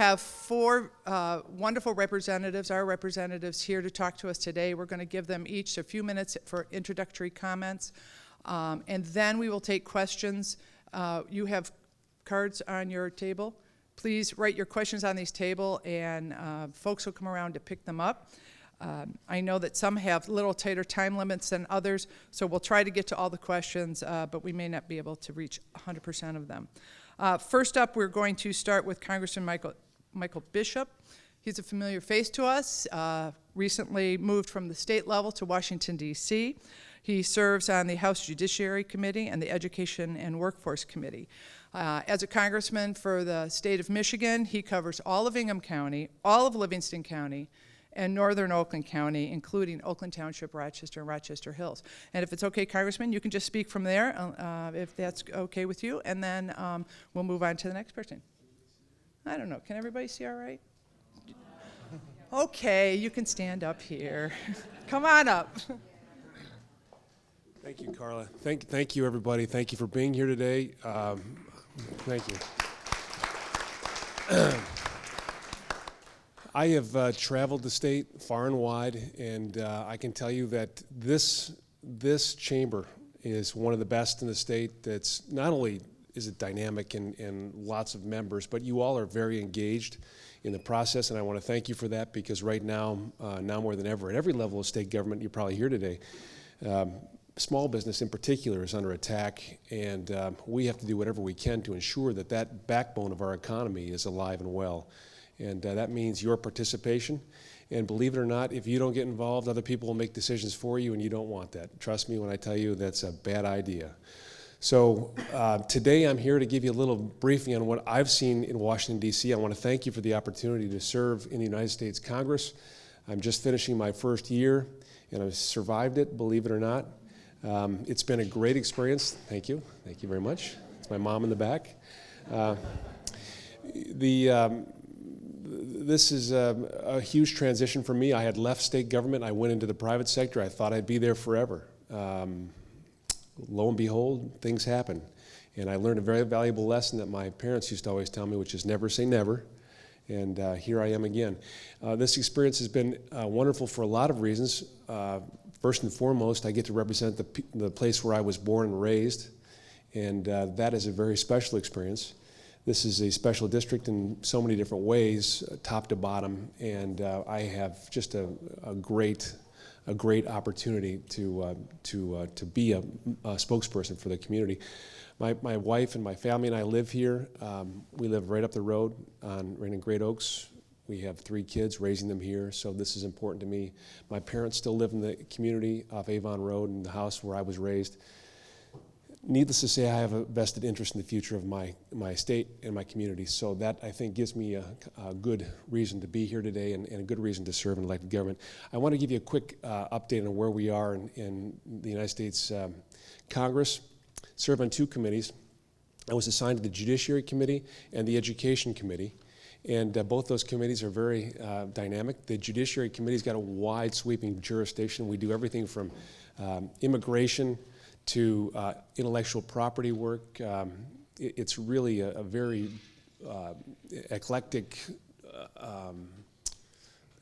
have four wonderful representatives, our representatives, here to talk to us today. We're going to give them each a few minutes for introductory comments, and then we will take questions. You have cards on your table. Please write your questions on these table, and folks will come around to pick them up. I know that some have little tighter time limits than others, so we'll try to get to all the questions, but we may not be able to reach 100% of them. First up, we're going to start with Congressman Michael Bishop. He's a familiar face to us, recently moved from the state level to Washington, D.C. He serves on the House Judiciary Committee and the Education and Workforce Committee. As a congressman for the state of Michigan, he covers all of Ingham County, all of Livingston County, and northern Oakland County, including Oakland Township, Rochester, and Rochester Hills. And if it's okay, Congressman, you can just speak from there, if that's okay with you, and then we'll move on to the next person. I don't know, can everybody see all right? Okay, you can stand up here. Come on up. Thank you, Carla. Thank you, everybody. Thank you for being here today. Thank you. I have traveled the state far and wide, and I can tell you that this chamber is one of the best in the state. That's not only is it dynamic and lots of members, but you all are very engaged in the process, and I want to thank you for that, because right now, now more than ever, at every level of state government, you're probably here today, small business in particular is under attack, and we have to do whatever we can to ensure that that backbone of our economy is alive and well. And that means your participation. And believe it or not, if you don't get involved, other people will make decisions for you, and you don't want that. Trust me when I tell you that's a bad idea. So today I'm here to give you a little briefing on what I've seen in Washington, D.C. I want to thank you for the opportunity to serve in the United States Congress. I'm just finishing my first year, and I've survived it, believe it or not. It's been a great experience. Thank you. Thank you very much. It's my mom in the back. This is a huge transition for me. I had left state government. I went into the private sector. I thought I'd be there forever. Lo and behold, things happen. And I learned a very valuable lesson that my parents used to always tell me, which is never say never. And here I am again. This experience has been wonderful for a lot of reasons. First and foremost, I get to represent the place where I was born and raised. And that is a very special experience. This is a special district in so many different ways, top to bottom, and I have just a great opportunity to be a spokesperson for the community. My wife and my family and I live here. We live right up the road right in Great Oaks. We have 3 kids, raising them here, so this is important to me. My parents still live in the community off Avon Road in the house where I was raised. Needless to say, I have a vested interest in the future of my state and my community, so that, I think, gives me a good reason to be here today and a good reason to serve in elected government. I want to give you a quick update on where we are in the United States Congress. Serve on 2 committees. I was assigned to the Judiciary Committee and the Education Committee, and both those committees are very dynamic. The Judiciary Committee's got a wide sweeping jurisdiction. We do everything from immigration to intellectual property work. It's really a very eclectic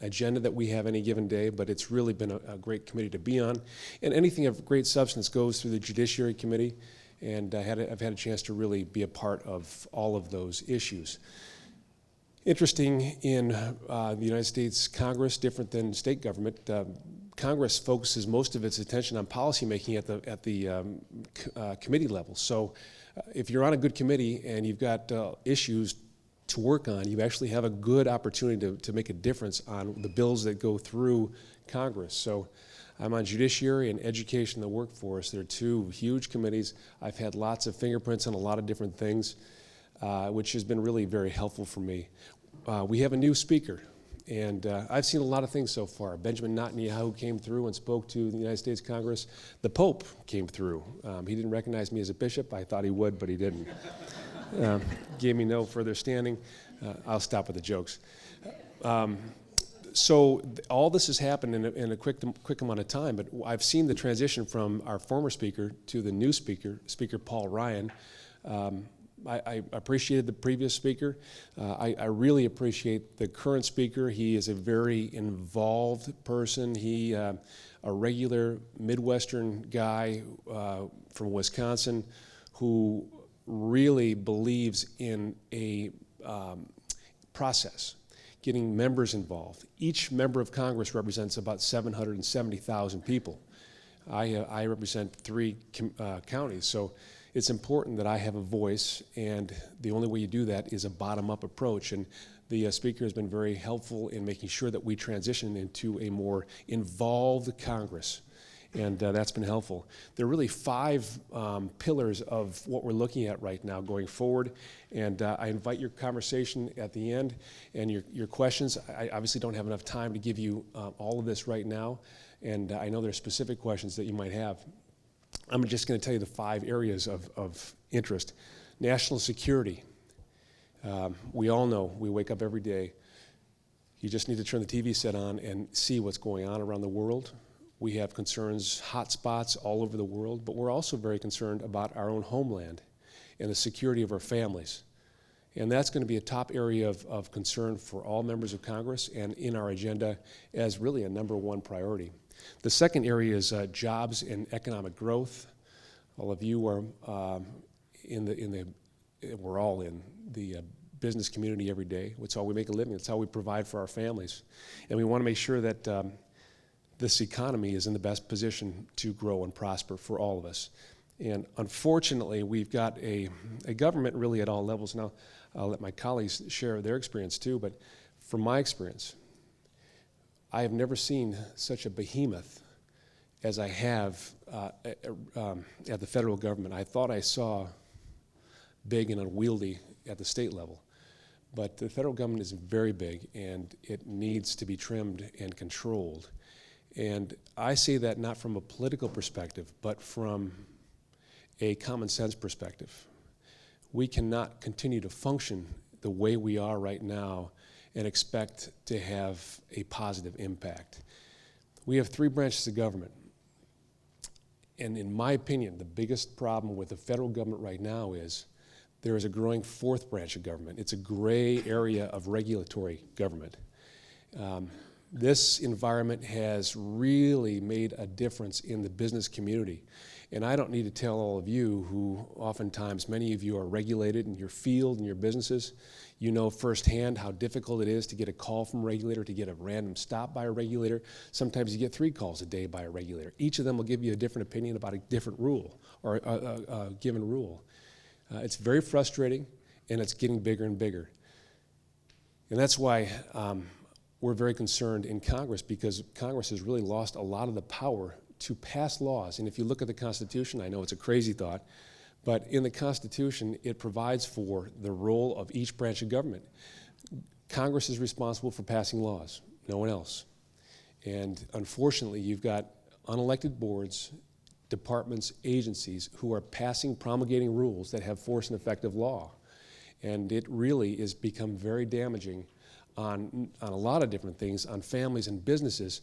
agenda that we have any given day, but it's really been a great committee to be on. And anything of great substance goes through the Judiciary Committee, and I've had a chance to really be a part of all of those issues. Interesting in the United States Congress, different than state government, Congress focuses most of its attention on policymaking at the committee level. So if you're on a good committee and you've got issues to work on, you actually have a good opportunity to make a difference on the bills that go through Congress. So I'm on Judiciary and Education and the Workforce. They're 2 huge committees. I've had lots of fingerprints on a lot of different things, which has been really very helpful for me. We have a new speaker. And I've seen a lot of things so far. Benjamin Netanyahu came through and spoke to the United States Congress. The Pope came through. He didn't recognize me as a bishop. I thought he would, but he didn't. Gave me no further standing. I'll stop with the jokes. So all this has happened in a quick amount of time, but I've seen the transition from our former speaker to the new speaker, Speaker Paul Ryan. I appreciated the previous speaker. I really appreciate the current speaker. He is a very involved person. He, a regular Midwestern guy from Wisconsin who really believes in a process, getting members involved. Each member of Congress represents about 770,000 people. I represent 3 counties, so it's important that I have a voice, and the only way you do that is a bottom-up approach. And the speaker has been very helpful in making sure that we transition into a more involved Congress, and that's been helpful. There are really 5 pillars of what we're looking at right now going forward, and I invite your conversation at the end and your questions. I obviously don't have enough time to give you all of this right now, and I know there are specific questions that you might have. I'm just going to tell you the 5 areas of interest. National security. We all know, we wake up every day. You just need to turn the TV set on and see what's going on around the world. We have concerns, hot spots all over the world, but we're also very concerned about our own homeland and the security of our families. And that's going to be a top area of concern for all members of Congress and in our agenda as really a #1 priority. The second area is jobs and economic growth. All of you are we're all in the business community every day. It's how we make a living. It's how we provide for our families. And we want to make sure that this economy is in the best position to grow and prosper for all of us. And unfortunately, we've got a government really at all levels. Now, I'll let my colleagues share their experience too, but from my experience, I have never seen such a behemoth as I have at the federal government. I thought I saw big and unwieldy at the state level, but the federal government is very big and it needs to be trimmed and controlled. And I say that not from a political perspective, but from a common sense perspective. We cannot continue to function the way we are right now and expect to have a positive impact. We have 3 branches of government. And in my opinion, the biggest problem with the federal government right now is there is a growing 4th branch of government. It's a gray area of regulatory government. This environment has really made a difference in the business community. And I don't need to tell all of you who oftentimes, many of you are regulated in your field and your businesses. You know firsthand how difficult it is to get a call from a regulator, to get a random stop by a regulator. Sometimes you get 3 calls a day by a regulator. Each of them will give you a different opinion about a different rule or a given rule. It's very frustrating, and it's getting bigger and bigger. And that's why we're very concerned in Congress, because Congress has really lost a lot of the power to pass laws. And if you look at the Constitution, I know it's a crazy thought, but in the Constitution, it provides for the role of each branch of government. Congress is responsible for passing laws, no one else. And unfortunately, you've got unelected boards, departments, agencies who are promulgating rules that have force and effect of law. And it really has become very damaging on a lot of different things, on families and businesses.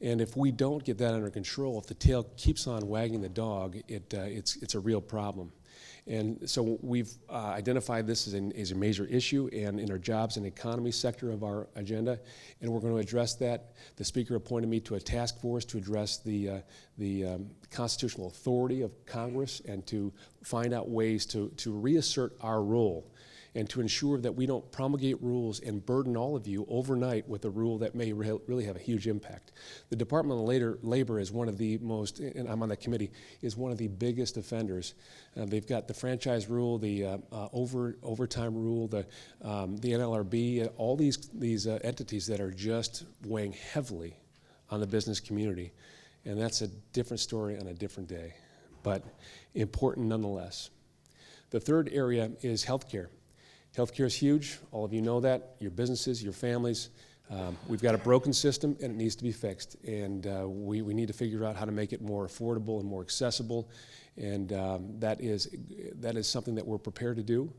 And if we don't get that under control, if the tail keeps on wagging the dog, it's a real problem. And so we've identified this as a major issue and in our jobs and economy sector of our agenda, and we're going to address that. The speaker appointed me to a task force to address the constitutional authority of Congress and to find out ways to reassert our role and to ensure that we don't promulgate rules and burden all of you overnight with a rule that may really have a huge impact. The Department of Labor is one of the most, and I'm on that committee, is one of the biggest offenders. They've got the franchise rule, the overtime rule, the NLRB, all these entities that are just weighing heavily on the business community. And that's a different story on a different day, but important nonetheless. The third area is healthcare. Healthcare is huge. All of you know that. Your businesses, your families. We've got a broken system, and it needs to be fixed. And we need to figure out how to make it more affordable and more accessible. And that is something that we're prepared to do.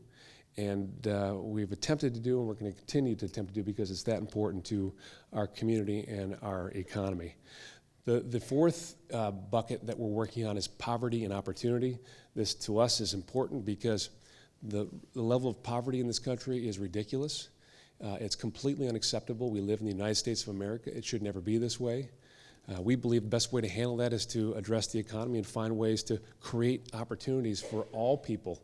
And we've attempted to do, and we're going to continue to attempt to do, because it's that important to our community and our economy. The fourth bucket that we're working on is poverty and opportunity. This, to us, is important because The level of poverty in this country is ridiculous. It's completely unacceptable. We live in the United States of America. It should never be this way. We believe the best way to handle that is to address the economy and find ways to create opportunities for all people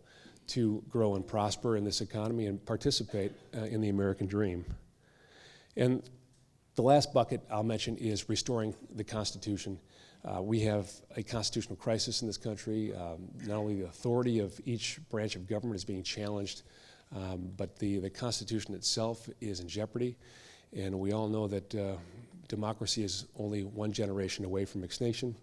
to grow and prosper in this economy and participate in the American dream. And the last bucket I'll mention is restoring the Constitution. We have a constitutional crisis in this country. Not only the authority of each branch of government is being challenged, but the Constitution itself is in jeopardy. And we all know that democracy is only one generation away from extinction.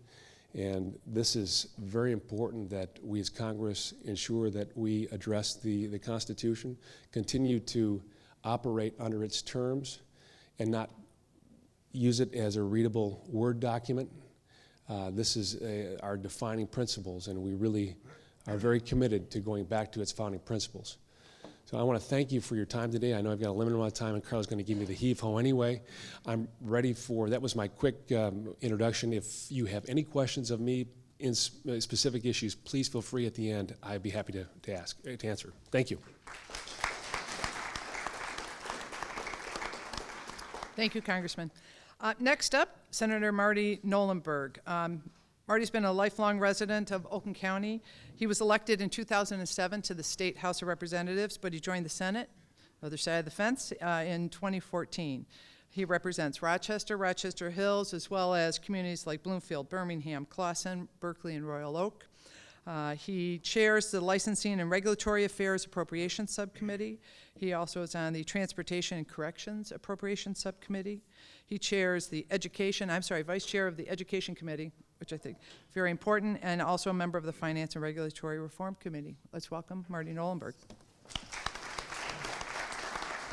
And this is very important that we as Congress ensure that we address the Constitution, continue to operate under its terms, and not use it as a readable Word document. This is our defining principles, and we really are very committed to going back to its founding principles. So I want to thank you for your time today. I know I've got a limited amount of time, and Carl's going to give me the heave-ho anyway. I'm ready for, that was my quick introduction. If you have any questions of me in specific issues, please feel free at the end. I'd be happy to answer. Thank you. Thank you, Congressman. Next up, Senator Marty Knollenberg. Marty's been a lifelong resident of Oakland County. He was elected in 2007 to the State House of Representatives, but he joined the Senate, other side of the fence, in 2014. He represents Rochester, Rochester Hills, as well as communities like Bloomfield, Birmingham, Clawson, Berkeley, and Royal Oak. He chairs the Licensing and Regulatory Affairs Appropriations Subcommittee. He also is on the Transportation and Corrections Appropriations Subcommittee. He chairs the Vice Chair of the Education Committee, which I think is very important, and also a member of the Finance and Regulatory Reform Committee. Let's welcome Marty Knollenberg.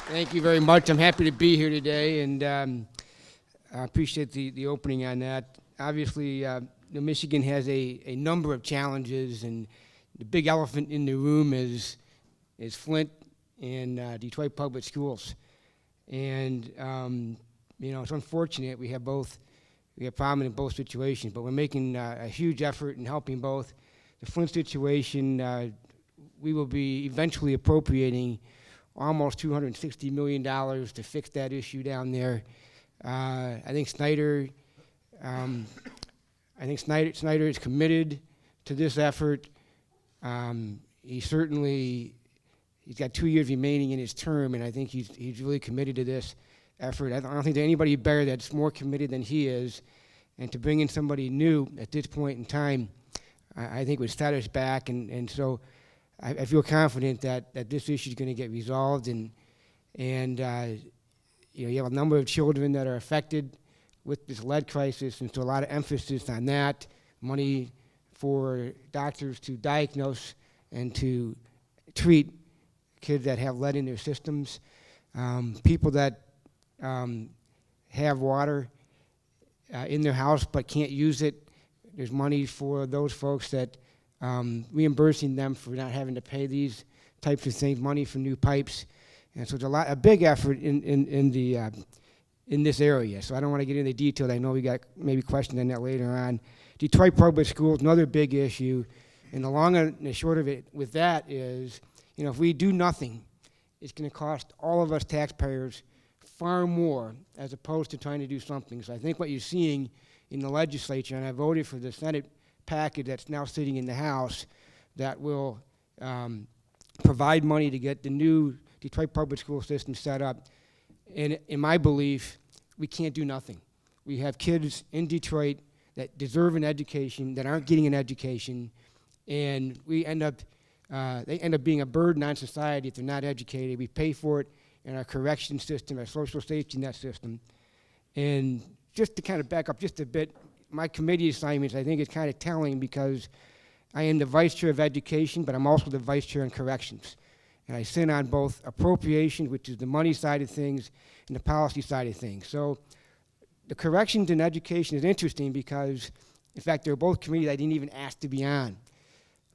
Thank you very much. I'm happy to be here today, and I appreciate the opening on that. Obviously, Michigan has a number of challenges, and the big elephant in the room is Flint and Detroit Public Schools. And it's unfortunate we have problem in both situations, but we're making a huge effort in helping both. The Flint situation, we will be eventually appropriating almost $260 million to fix that issue down there. I think Snyder is committed to this effort. He's got 2 years remaining in his term, and I think he's really committed to this effort. I don't think there's anybody better that's more committed than he is. And to bring in somebody new at this point in time, I think would set us back. And so I feel confident that this issue is going to get resolved. And you have a number of children that are affected with this lead crisis, and so a lot of emphasis on that, money for doctors to diagnose and to treat kids that have lead in their systems, people that have water in their house but can't use it. There's money for those folks that reimbursing them for not having to pay these types of things, money for new pipes. And so there's a big effort in this area. So I don't want to get into the details. I know we got maybe questions on that later on. Detroit Public Schools, another big issue. And the long and the short of it with that is, if we do nothing, it's going to cost all of us taxpayers far more as opposed to trying to do something. So I think what you're seeing in the legislature, and I voted for the Senate package that's now sitting in the House, that will provide money to get the new Detroit public school system set up. And in my belief, we can't do nothing. We have kids in Detroit that deserve an education, that aren't getting an education, and they end up being a burden on society if they're not educated. We pay for it in our correction system, our social safety net system. And just to kind of back up just a bit, my committee assignments, I think, is kind of telling because I am the vice chair of education, but I'm also the vice chair in corrections. And I sit on both appropriations, which is the money side of things, and the policy side of things. So the corrections and education is interesting because, in fact, they're both committees I didn't even ask to be on.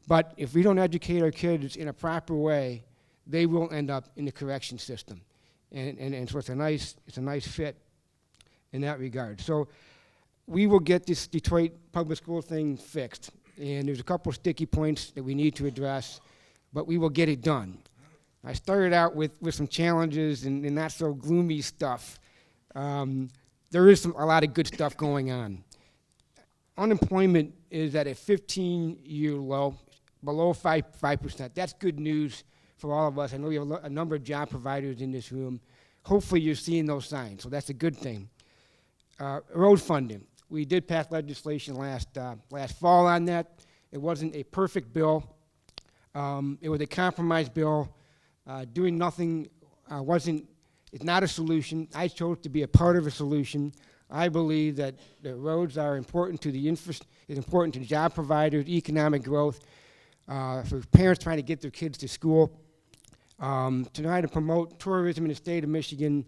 But if we don't educate our kids in a proper way, they will end up in the correction system. And so it's a nice fit in that regard. So we will get this Detroit public school thing fixed. And there's a couple sticky points that we need to address. but we will get it done. I started out with some challenges and not so gloomy stuff. There is a lot of good stuff going on. Unemployment is at a 15-year low, below 5%. That's good news for all of us. I know we have a number of job providers in this room. Hopefully you're seeing those signs, so that's a good thing. Road funding. We did pass legislation last fall on that. It wasn't a perfect bill. It was a compromise bill. Doing nothing it's not a solution. I chose to be a part of a solution. I believe that the roads are important to it's important to job providers, economic growth, for parents trying to get their kids to school, to try to promote tourism in the state of Michigan.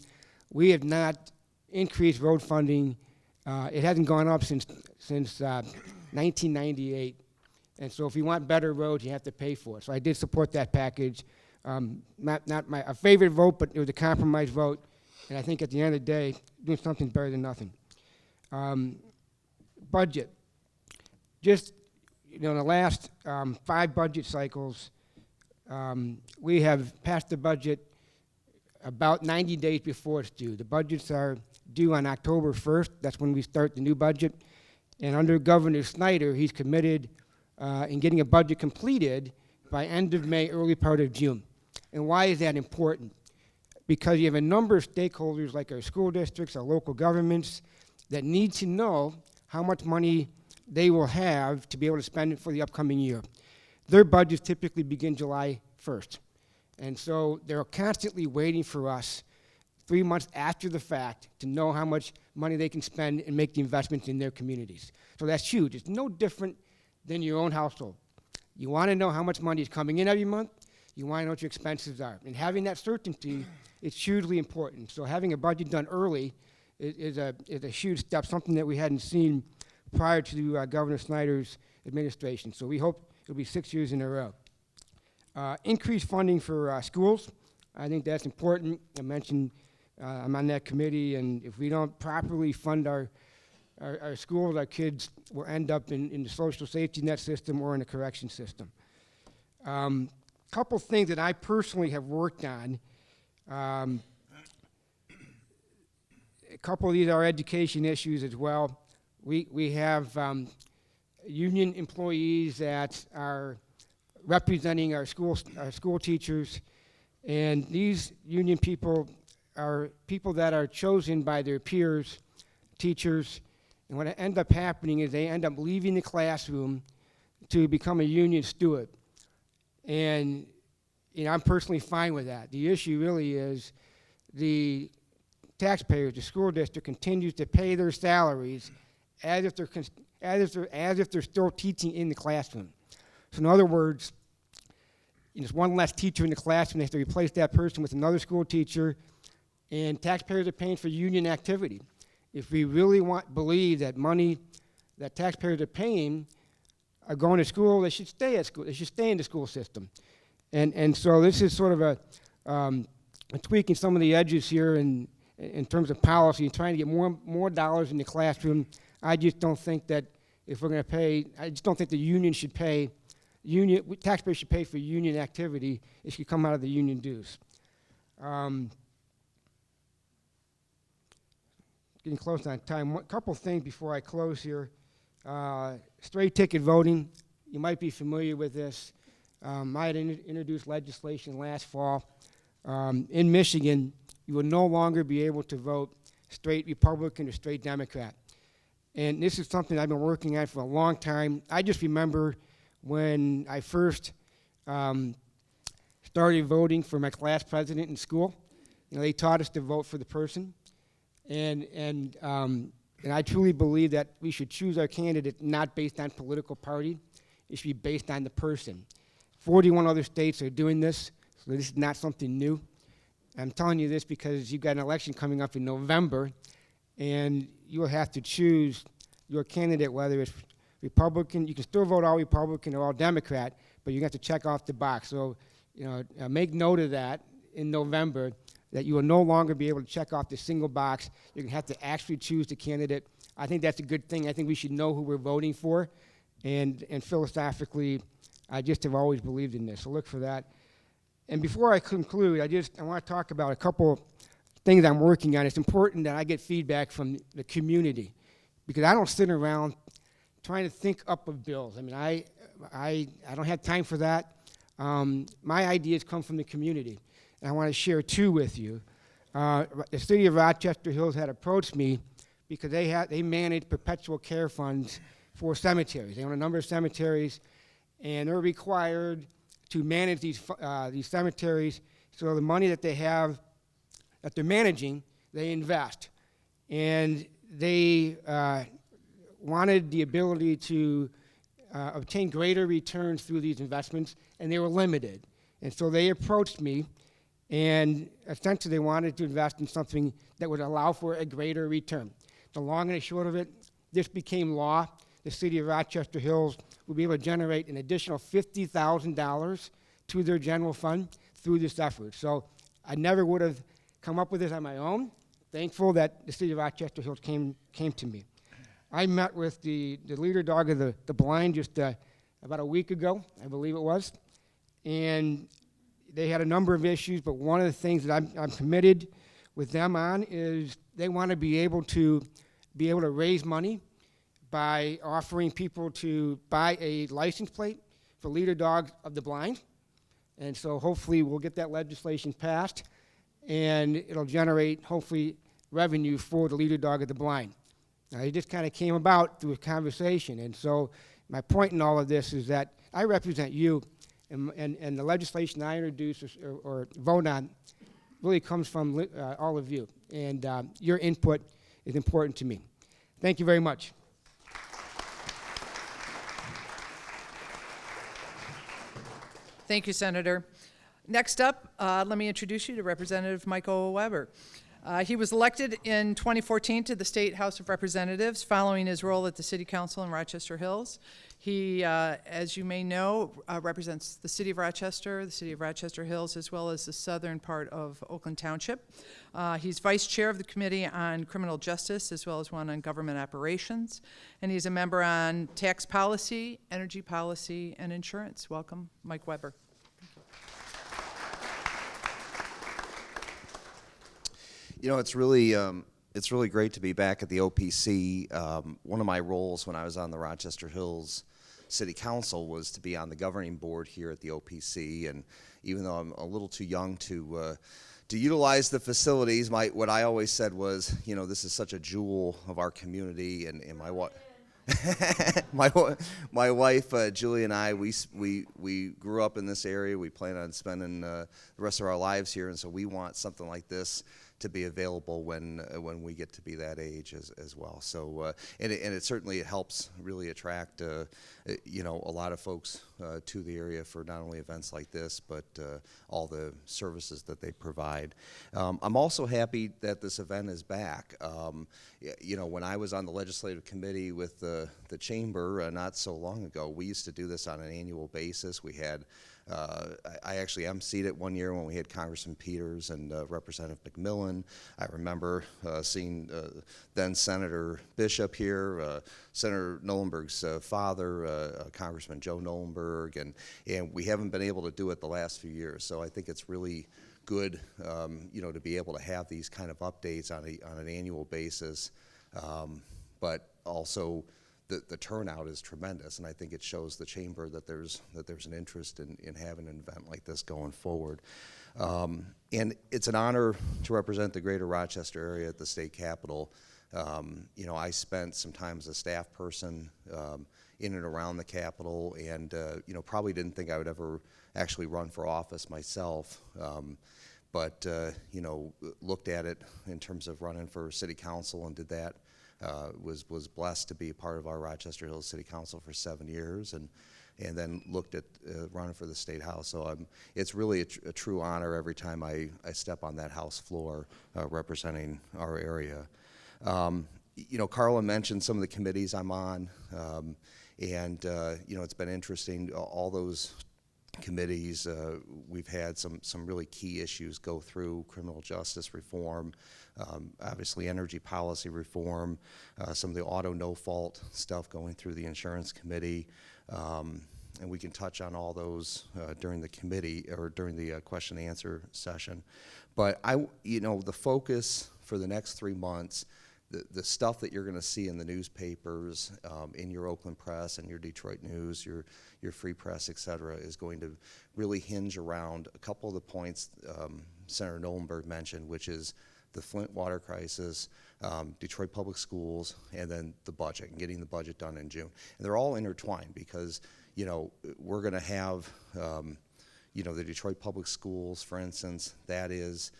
We have not increased road funding. It hasn't gone up since 1998. And so if you want better roads, you have to pay for it. So I did support that package. Not a favorite vote, but it was a compromise vote. And I think at the end of the day, doing something better than nothing. Budget. Just, in the last 5 budget cycles, we have passed the budget about 90 days before it's due. The budgets are due on October 1st. That's when we start the new budget. And under Governor Snyder, he's committed in getting a budget completed by end of May, early part of June. And why is that important? Because you have a number of stakeholders like our school districts, our local governments, that need to know how much money they will have to be able to spend it for the upcoming year. Their budgets typically begin July 1st. And so they're constantly waiting for us 3 months after the fact to know how much money they can spend and make the investments in their communities. So that's huge. It's no different than your own household. You want to know how much money is coming in every month. You want to know what your expenses are. And having that certainty is hugely important. So having a budget done early is a huge step, something that we hadn't seen prior to Governor Snyder's administration. So we hope it'll be 6 years in a row. Increased funding for schools. I think that's important. I mentioned I'm on that committee, and if we don't properly fund our schools, our kids will end up in the social safety net system or in the correction system. Couple things that I personally have worked on. A couple of these are education issues as well. We have union employees that are representing our school teachers, and these union people are people that are chosen by their peers, teachers, and what ends up happening is they end up leaving the classroom to become a union steward. And I'm personally fine with that. The issue really is the taxpayers, the school district, continues to pay their salaries as if they're still teaching in the classroom. So in other words, there's one less teacher in the classroom. They have to replace that person with another school teacher, and taxpayers are paying for union activity. If we really believe that money that taxpayers are paying are going to school, they should stay at school. They should stay in the school system. And so this is sort of a tweaking some of the edges here in terms of policy and trying to get more dollars in the classroom. I just don't think that if we're going to pay, I just don't think the union should pay, taxpayers should pay for union activity. It should come out of the union dues. Getting close on time. A couple things before I close here. Straight ticket voting. You might be familiar with this. I had introduced legislation last fall. In Michigan, you will no longer be able to vote straight Republican or straight Democrat. And this is something I've been working on for a long time. I just remember when I first started voting for my class president in school. They taught us to vote for the person. And I truly believe that we should choose our candidate not based on political party. It should be based on the person. 41 other states are doing this, so this is not something new. I'm telling you this because you've got an election coming up in November, and you will have to choose your candidate, whether it's Republican. You can still vote all Republican or all Democrat, but you have to check off the box. So, make note of that in November, that you will no longer be able to check off the single box. You're going to have to actually choose the candidate. I think that's a good thing. I think we should know who we're voting for, and philosophically, I just have always believed in this. So look for that. And before I conclude, I want to talk about a couple things I'm working on. It's important that I get feedback from the community, because I don't sit around trying to think up of bills. I mean, I don't have time for that. My ideas come from the community, and I want to share two with you. The city of Rochester Hills had approached me because they manage perpetual care funds for cemeteries. They own a number of cemeteries, and they're required to manage these cemeteries. So the money that they have, that they're managing, they invest. And they wanted the ability to obtain greater returns through these investments, and they were limited. And so they approached me, and essentially they wanted to invest in something that would allow for a greater return. The long and the short of it, this became law. The city of Rochester Hills will be able to generate an additional $50,000 to their general fund through this effort. So I never would have come up with this on my own. Thankful that the city of Rochester Hills came to me. I met with the leader dog of the blind just about a week ago, I believe it was, and they had a number of issues, but one of the things that I'm committed with them on is they want to be able to raise money by offering people to buy a license plate for leader dogs of the blind. And so hopefully we'll get that legislation passed, and it'll generate, hopefully, revenue for the leader dog of the blind. Now, it just kind of came about through a conversation. And so my point in all of this is that I represent you, and the legislation I introduce or vote on really comes from all of you. And your input is important to me. Thank you very much. Thank you, Senator. Next up, let me introduce you to Representative Michael Weber. He was elected in 2014 to the State House of Representatives following his role at the City Council in Rochester Hills. He, as you may know, represents the City of Rochester, the City of Rochester Hills, as well as the southern part of Oakland Township. He's Vice Chair of the Committee on Criminal Justice, as well as one on Government Operations. And he's a member on Tax Policy, Energy Policy, and Insurance. Welcome, Mike Weber. You know, it's really great to be back at the OPC. One of my roles when I was on the Rochester Hills City Council was to be on the governing board here at the OPC. And even though I'm a little too young to utilize the facilities, what I always said was, you know, this is such a jewel of our community. And my wife Julie and I, we grew up in this area. We plan on spending the rest of our lives here, and so we want something like this to be available when we get to be that age as well. So and it certainly helps really attract you know, a lot of folks to the area for not only events like this, but all the services that they provide. I'm also happy that this event is back. You know, when I was on the legislative committee with the chamber not so long ago, we used to do this on an annual basis. We had I actually emceed it one year when we had Congressman Peters and Representative McMillan. I remember seeing then Senator Bishop here, Senator Knollenberg's father, Congressman Joe Knollenberg, and we haven't been able to do it the last few years. So I think it's really good, you know, to be able to have these kind of updates on an annual basis, but also the turnout is tremendous, and I think it shows the chamber that there's an interest in having an event like this going forward. And it's an honor to represent the greater Rochester area at the state capitol. You know, I spent some time as a staff person in and around the capitol, and you know, probably didn't think I would ever actually run for office myself. But you know, looked at it in terms of running for city council and did that. Was blessed to be part of our Rochester Hills City Council for 7 years, and then looked at running for the State House. So it's really a true honor every time I step on that House floor representing our area. You know, Carla mentioned some of the committees I'm on, and you know, it's been interesting. All those committees, we've had some really key issues go through: criminal justice reform, obviously energy policy reform, some of the auto no-fault stuff going through the insurance committee, and we can touch on all those during the committee or during the question and answer session. But the focus for the next 3 months, the stuff that you're going to see in the newspapers, in your Oakland Press and your Detroit News, your Free Press, et cetera, is going to really hinge around a couple of the points Senator Knollenberg mentioned, which is the Flint water crisis, Detroit Public Schools, and then the budget, and getting the budget done in June. And they're all intertwined because, we're going to have, the Detroit Public Schools, for instance, that is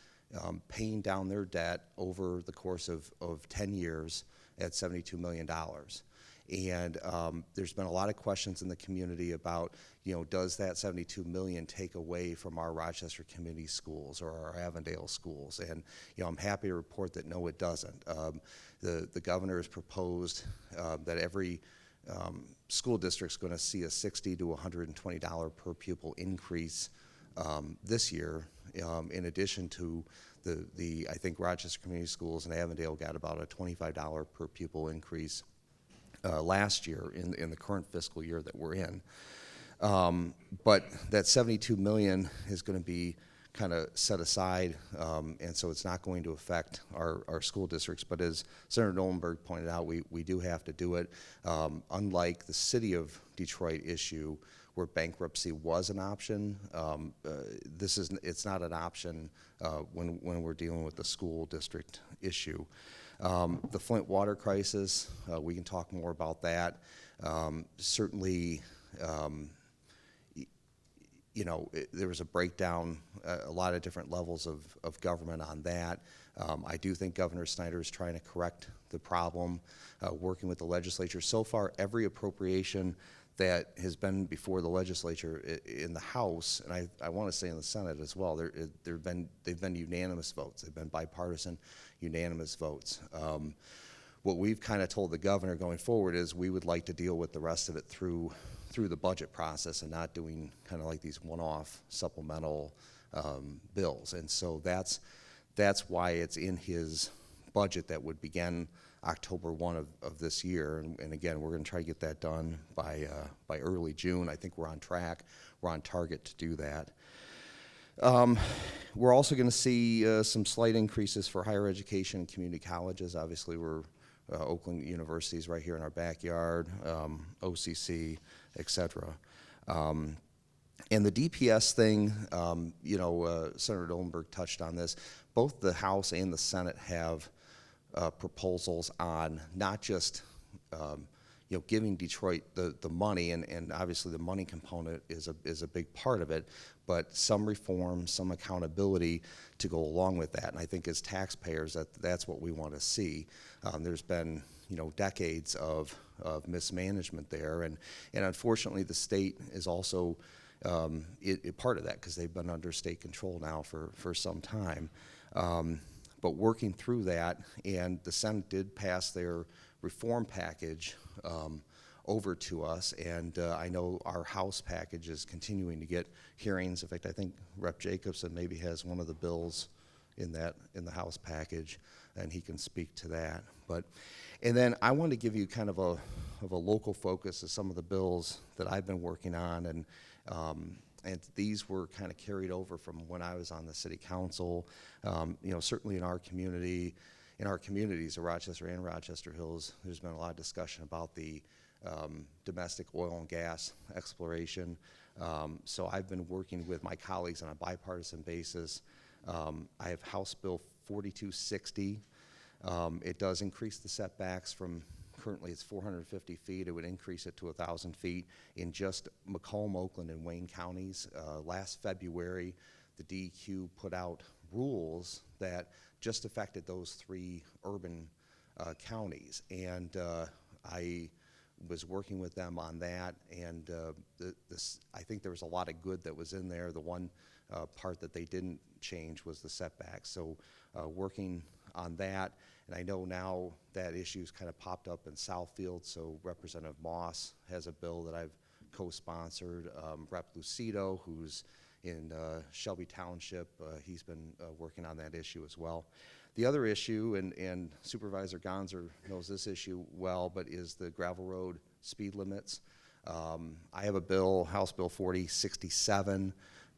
paying down their debt over the course of 10 years at $72 million. And there's been a lot of questions in the community about, does that $72 million take away from our Rochester Community Schools or our Avondale schools? And, I'm happy to report that no, it doesn't. The governor has proposed that every school district's going to see a $60 to $120 per pupil increase this year, in addition to I think Rochester Community Schools and Avondale got about a $25 per pupil increase last year in the current fiscal year that we're in. But that $72 million is going to be kind of set aside, and so it's not going to affect our school districts. But as Senator Knollenberg pointed out, we do have to do it. Unlike the city of Detroit issue, where bankruptcy was an option, it's not an option when we're dealing with the school district issue. The Flint water crisis, we can talk more about that. Certainly, there was a breakdown, a lot of different levels of government on that. I do think Governor Snyder is trying to correct the problem, working with the legislature. So far, every appropriation that has been before the legislature in the House, and I want to say in the Senate as well, they've been unanimous votes. They've been bipartisan, unanimous votes. What we've kind of told the governor going forward is we would like to deal with the rest of it through the budget process and not doing kind of like these one-off supplemental bills. And so that's why it's in his budget that would begin October 1 of this year. And again, we're going to try to get that done by early June. I think we're on track. We're on target to do that. We're also going to see some slight increases for higher education and community colleges. Obviously, we're Oakland University is right here in our backyard, OCC, et cetera. And the DPS thing, Senator Knollenberg touched on this. Both the House and the Senate have proposals on not just giving Detroit the money, and obviously the money component is a big part of it, but some reform, some accountability to go along with that. And I think as taxpayers, that's what we want to see. There's been decades of mismanagement there, and unfortunately the state is also part of that because they've been under state control now for some time. But working through that, and the Senate did pass their reform package over to us, and I know our House package is continuing to get hearings. In fact, I think Rep. Jacobson maybe has one of the bills in the House package, and he can speak to that. And then I want to give you kind of a local focus of some of the bills that I've been working on, and these were kind of carried over from when I was on the city council. Certainly in our community, in our communities of Rochester and Rochester Hills, there's been a lot of discussion about the domestic oil and gas exploration. So I've been working with my colleagues on a bipartisan basis. I have House Bill 4260. It does increase the setbacks from currently it's 450 feet. It would increase it to 1,000 feet in just Macomb, Oakland, and Wayne counties. Last February, the DEQ put out rules that just affected those 3 urban counties, and I was working with them on that, and I think there was a lot of good that was in there. The one part that they didn't change was the setbacks. So working on that, and I know now that issue's kind of popped up in Southfield, so Representative Moss has a bill that I've co-sponsored. Rep. Lucido, who's in Shelby Township, he's been working on that issue as well. The other issue, and Supervisor Gonzer knows this issue well, but is the gravel road speed limits. I have a bill, House Bill 4067,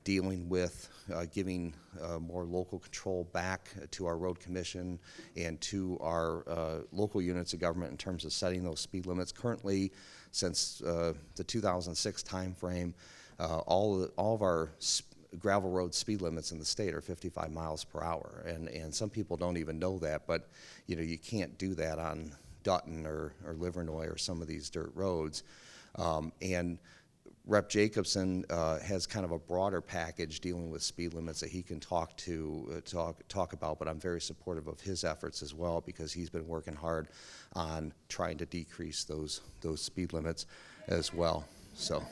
dealing with giving more local control back to our road commission and to our local units of government in terms of setting those speed limits. Currently, since the 2006 timeframe, all of our gravel road speed limits in the state are 55 miles per hour, and some people don't even know that, but you can't do that on Dutton or Livernois or some of these dirt roads. And Rep. Jacobson has kind of a broader package dealing with speed limits that he can talk about, but I'm very supportive of his efforts as well, because he's been working hard on trying to decrease those speed limits as well. So,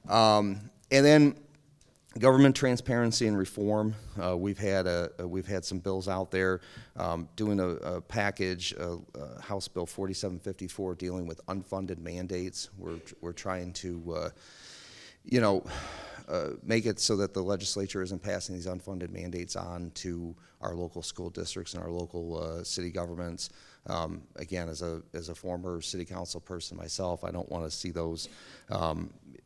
and then government transparency and reform. We've had some bills out there doing a package, House Bill 4754, dealing with unfunded mandates. We're trying to, make it so that the legislature isn't passing these unfunded mandates on to our local school districts and our local city governments. Again, as a former city council person myself, I don't want to see those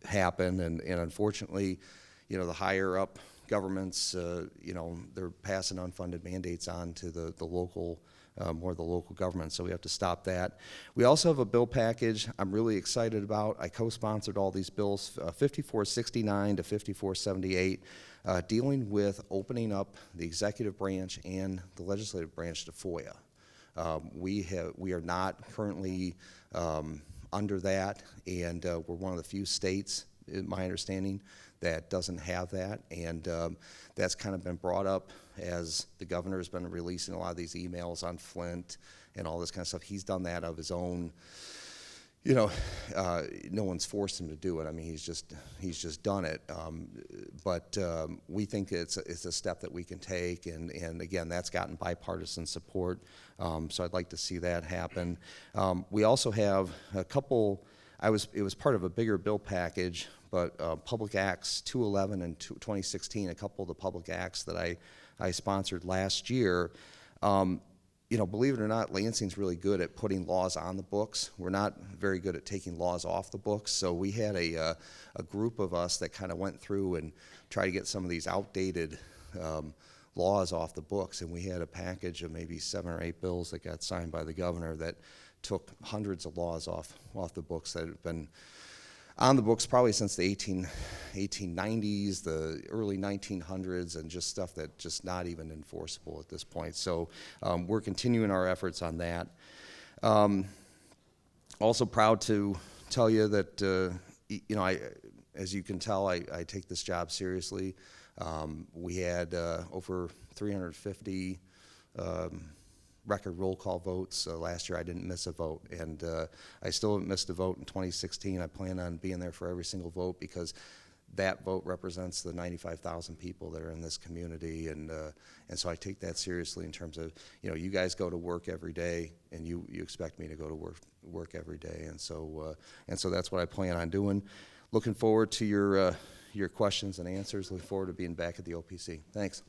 happen. And unfortunately, the higher up governments, they're passing unfunded mandates on to the local, more the local government, so we have to stop that. We also have a bill package I'm really excited about. I co-sponsored all these bills, 5469 to 5478, dealing with opening up the executive branch and the legislative branch to FOIA. We are not currently under that, and we're one of the few states, in my understanding, that doesn't have that, and that's kind of been brought up as the governor has been releasing a lot of these emails on Flint and all this kind of stuff. He's done that of his own. No one's forced him to do it. I mean, he's just done it. But we think it's a step that we can take, and again, that's gotten bipartisan support. So I'd like to see that happen. We also have a couple. It was part of a bigger bill package, but Public Acts 211 and 2016, a couple of the public acts that I sponsored last year. Believe it or not, Lansing's really good at putting laws on the books. We're not very good at taking laws off the books. So we had a group of us that kind of went through and tried to get some of these outdated laws off the books. And we had a package of maybe 7 or 8 bills that got signed by the governor that took hundreds of laws off the books that have been on the books probably since the 1890s, the early 1900s, and just stuff that just not even enforceable at this point. So we're continuing our efforts on that. Also proud to tell you that, as you can tell, I take this job seriously. We had over 350 record roll call votes. Last year I didn't miss a vote, and I still haven't missed a vote in 2016. I plan on being there for every single vote, because that vote represents the 95,000 people that are in this community, and so I take that seriously in terms of, you guys go to work every day, and you expect me to go to work every day, and so that's what I plan on doing. Looking forward to your questions and answers. Looking forward to being back at the OPC. Thanks.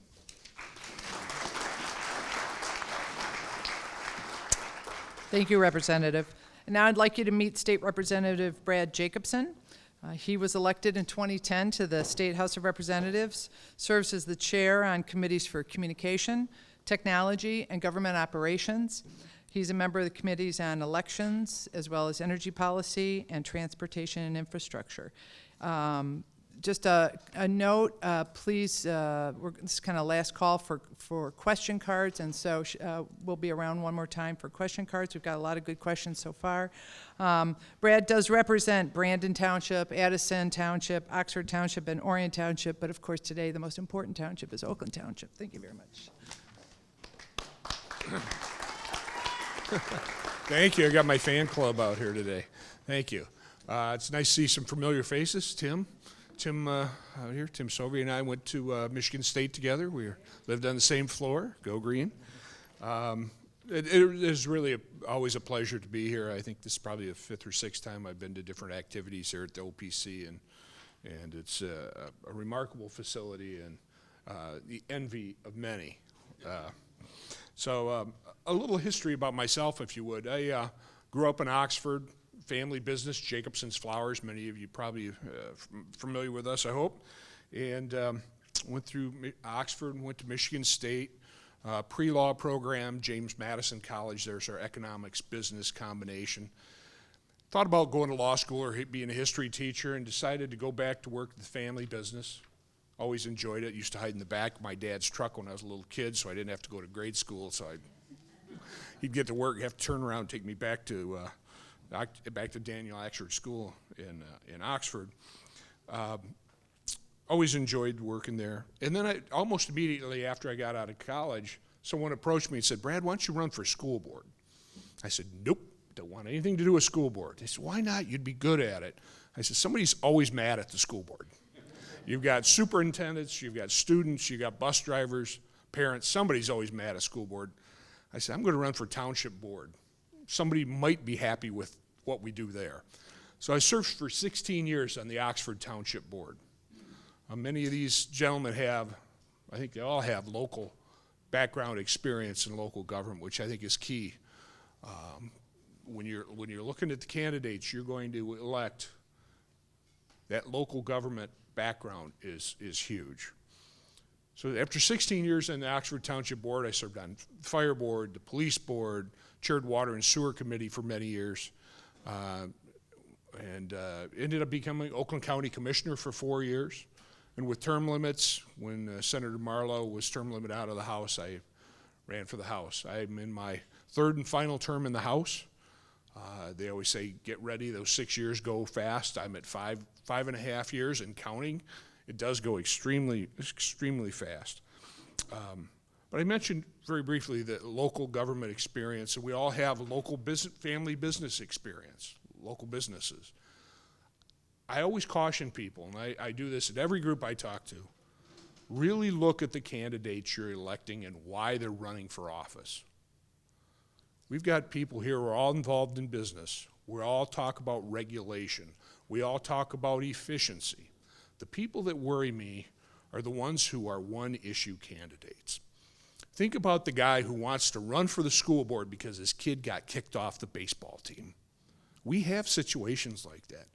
Thank you, Representative. And now I'd like you to meet State Representative Brad Jacobson. He was elected in 2010 to the State House of Representatives, serves as the chair on committees for communication, technology, and government operations. He's a member of the committees on elections, as well as energy policy and transportation and infrastructure. Just a note, please, this is kind of last call for question cards, and so we'll be around one more time for question cards. We've got a lot of good questions so far. Brad does represent Brandon Township, Addison Township, Oxford Township, and Orion Township, but of course today the most important township is Oakland Township. Thank you very much. Thank you. I got my fan club out here today. Thank you. It's nice to see some familiar faces. Tim out here, Tim Sovey and I went to Michigan State together. We lived on the same floor. Go Green. It is really always a pleasure to be here. I think this is probably the 5th or 6th time I've been to different activities here at the OPC, and it's a remarkable facility and the envy of many. So a little history about myself, if you would. I grew up in Oxford, family business, Jacobson's Flowers. Many of you probably familiar with us, I hope. And went through Oxford and went to Michigan State. Pre-law program, James Madison College. There's our economics business combination. Thought about going to law school or being a history teacher, and decided to go back to work in the family business. Always enjoyed it. Used to hide in the back of my dad's truck when I was a little kid, so I didn't have to go to grade school. So he'd get to work, have to turn around and take me back to Daniel Axford School in Oxford. Always enjoyed working there. And then almost immediately after I got out of college, someone approached me and said, "Brad, why don't you run for school board?" I said, "Nope, don't want anything to do with school board." They said, "Why not? You'd be good at it." I said, "Somebody's always mad at the school board. You've got superintendents, you've got students, you've got bus drivers, parents. Somebody's always mad at school board." I said, "I'm going to run for township board. Somebody might be happy with what we do there." So I served for 16 years on the Oxford Township Board. Many of these gentlemen have, I think they all have local background experience in local government, which I think is key. When you're looking at the candidates you're going to elect, that local government background is huge. So after 16 years in the Oxford Township Board, I served on the fire board, the police board, chaired water and sewer committee for many years, and ended up becoming Oakland County Commissioner for 4 years. And with term limits, when Senator Marlowe was term limit out of the House, I ran for the House. I'm in my third and final term in the House. They always say, get ready, those 6 years go fast. I'm at five and a half years and counting. It does go extremely fast. But I mentioned very briefly the local government experience, and we all have local family business experience, local businesses. I always caution people, and I do this at every group I talk to, really look at the candidates you're electing and why they're running for office. We've got people here who are all involved in business. We all talk about regulation. We all talk about efficiency. The people that worry me are the ones who are one-issue candidates. Think about the guy who wants to run for the school board because his kid got kicked off the baseball team. We have situations like that.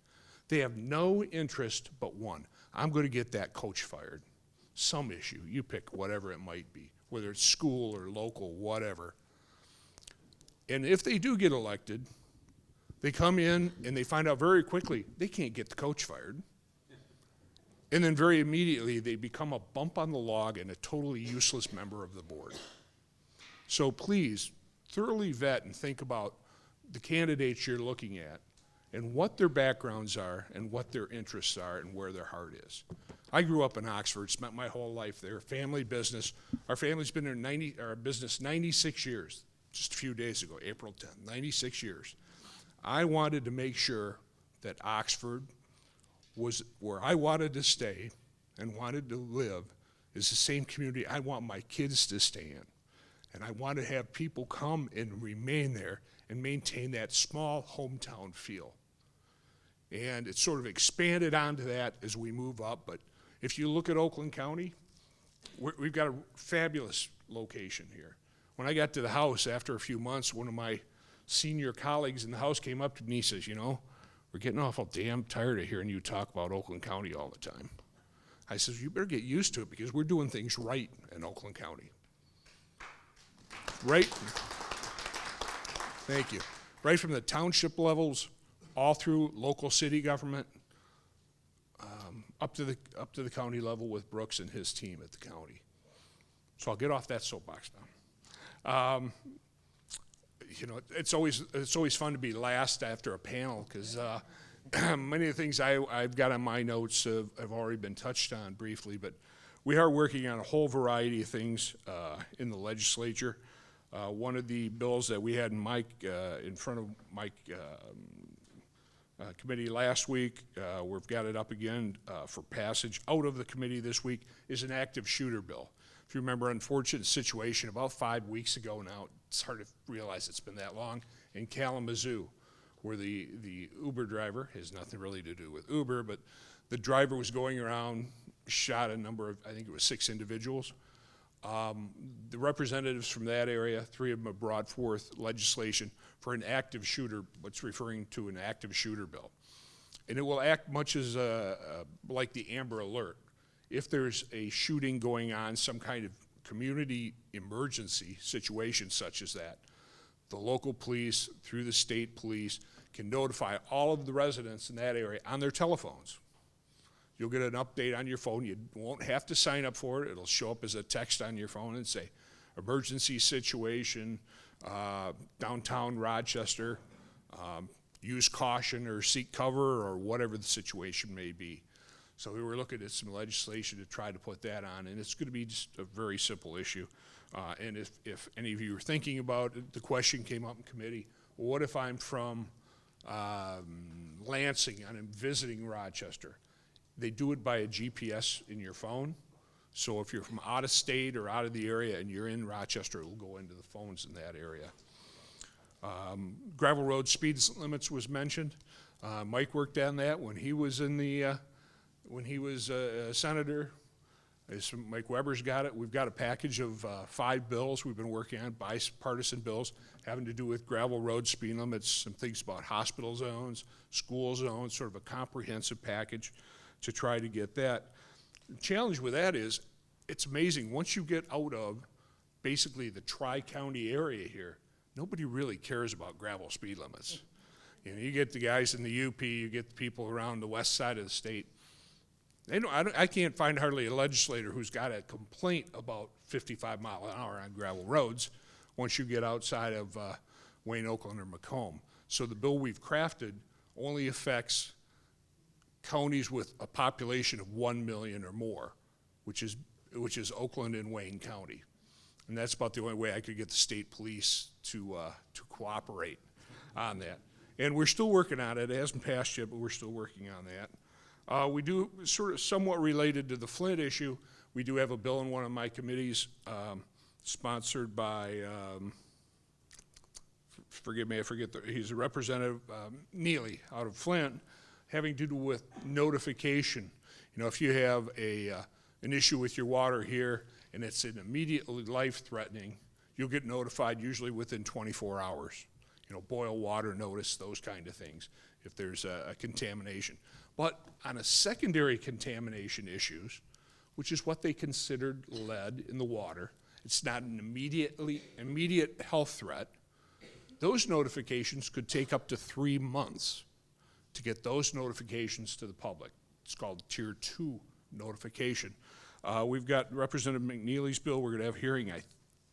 They have no interest but one. I'm going to get that coach fired. Some issue. You pick whatever it might be, whether it's school or local, whatever. And if they do get elected, they come in and they find out very quickly they can't get the coach fired. And then very immediately they become a bump on the log and a totally useless member of the board. So please thoroughly vet and think about the candidates you're looking at and what their backgrounds are and what their interests are and where their heart is. I grew up in Oxford, spent my whole life there, family business. Our family's been in our business 96 years, just a few days ago, April 10th, 96 years. I wanted to make sure that Oxford was where I wanted to stay and wanted to live is the same community I want my kids to stay in. And I want to have people come and remain there and maintain that small hometown feel. And it's sort of expanded onto that as we move up. But if you look at Oakland County, we've got a fabulous location here. When I got to the House after a few months, one of my senior colleagues in the House came up to me and says, "You know, we're getting awful damn tired of hearing you talk about Oakland County all the time." I says, "You better get used to it because we're doing things right in Oakland County." Right? Thank you. Right from the township levels, all through local city government, up to the county level with Brooks and his team at the county. So I'll get off that soapbox now. You know, it's always fun to be last after a panel because many of the things I've got on my notes have already been touched on briefly, but we are working on a whole variety of things in the legislature. One of the bills that we had in front of Mike committee last week, we've got it up again for passage out of the committee this week, is an active shooter bill. If you remember, unfortunate situation about 5 weeks ago now, it's hard to realize it's been that long, in Kalamazoo, where the Uber driver, has nothing really to do with Uber, but the driver was going around, shot a number of, I think it was 6 individuals. The representatives from that area, 3 of them have brought forth legislation for an active shooter, what's referring to an active shooter bill. And it will act much as like the Amber Alert. If there's a shooting going on, some kind of community emergency situation such as that, the local police, through the state police, can notify all of the residents in that area on their telephones. You'll get an update on your phone. You won't have to sign up for it. It'll show up as a text on your phone and say, emergency situation, downtown Rochester, use caution or seek cover or whatever the situation may be. So we were looking at some legislation to try to put that on, and it's going to be just a very simple issue. And if any of you are thinking about it, the question came up in committee, well, what if I'm from Lansing and I'm visiting Rochester? They do it by a GPS in your phone. So if you're from out of state or out of the area and you're in Rochester, it'll go into the phones in that area. Gravel road speed limits was mentioned. Mike worked on that when he was in the, when he was a senator. Mike Weber's got it. We've got a package of 5 bills we've been working on, bipartisan bills, having to do with gravel road speed limits, some things about hospital zones, school zones, sort of a comprehensive package to try to get that. The challenge with that is, it's amazing, once you get out of basically the tri-county area here, nobody really cares about gravel speed limits. You know, you get the guys in the UP, you get the people around the west side of the state. They don't, I can't find hardly a legislator who's got a complaint about 55 mile an hour on gravel roads once you get outside of Wayne, Oakland, or Macomb. So the bill we've crafted only affects counties with a population of 1 million or more, which is Oakland and Wayne County. And that's about the only way I could get the state police to cooperate on that. And we're still working on it. It hasn't passed yet, but we're still working on that. We do, sort of somewhat related to the Flint issue, we do have a bill in one of my committees sponsored by, forgive me, I forget, he's a representative, Neely out of Flint, having to do with notification. You know, if you have an issue with your water here and it's immediately life-threatening, you'll get notified usually within 24 hours. You know, boil water notice, those kind of things, if there's a contamination. But on a secondary contamination issues, which is what they considered lead in the water, it's not an immediate health threat, those notifications could take up to 3 months to get those notifications to the public. It's called Tier 2 notification. We've got Representative McNeely's bill. We're going to have a hearing, I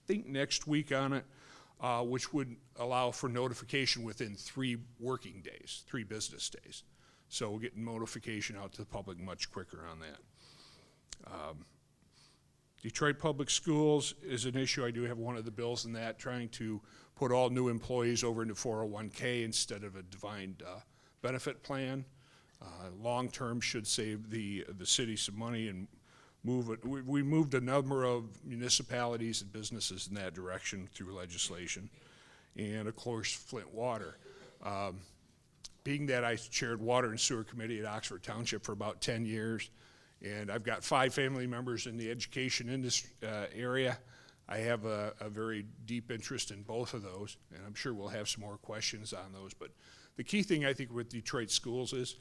think, next week on it, which would allow for notification within 3 working days, 3 business days. So we'll get notification out to the public much quicker on that. Detroit Public Schools is an issue. I do have one of the bills in that, trying to put all new employees over into 401k instead of a defined benefit plan. Long-term should save the city some money and move it. We moved a number of municipalities and businesses in that direction through legislation. And of course, Flint Water. Being that I chaired Water and Sewer Committee at Oxford Township for about 10 years, and I've got 5 family members in the education industry area, I have a very deep interest in both of those, and I'm sure we'll have some more questions on those. But the key thing I think with Detroit schools is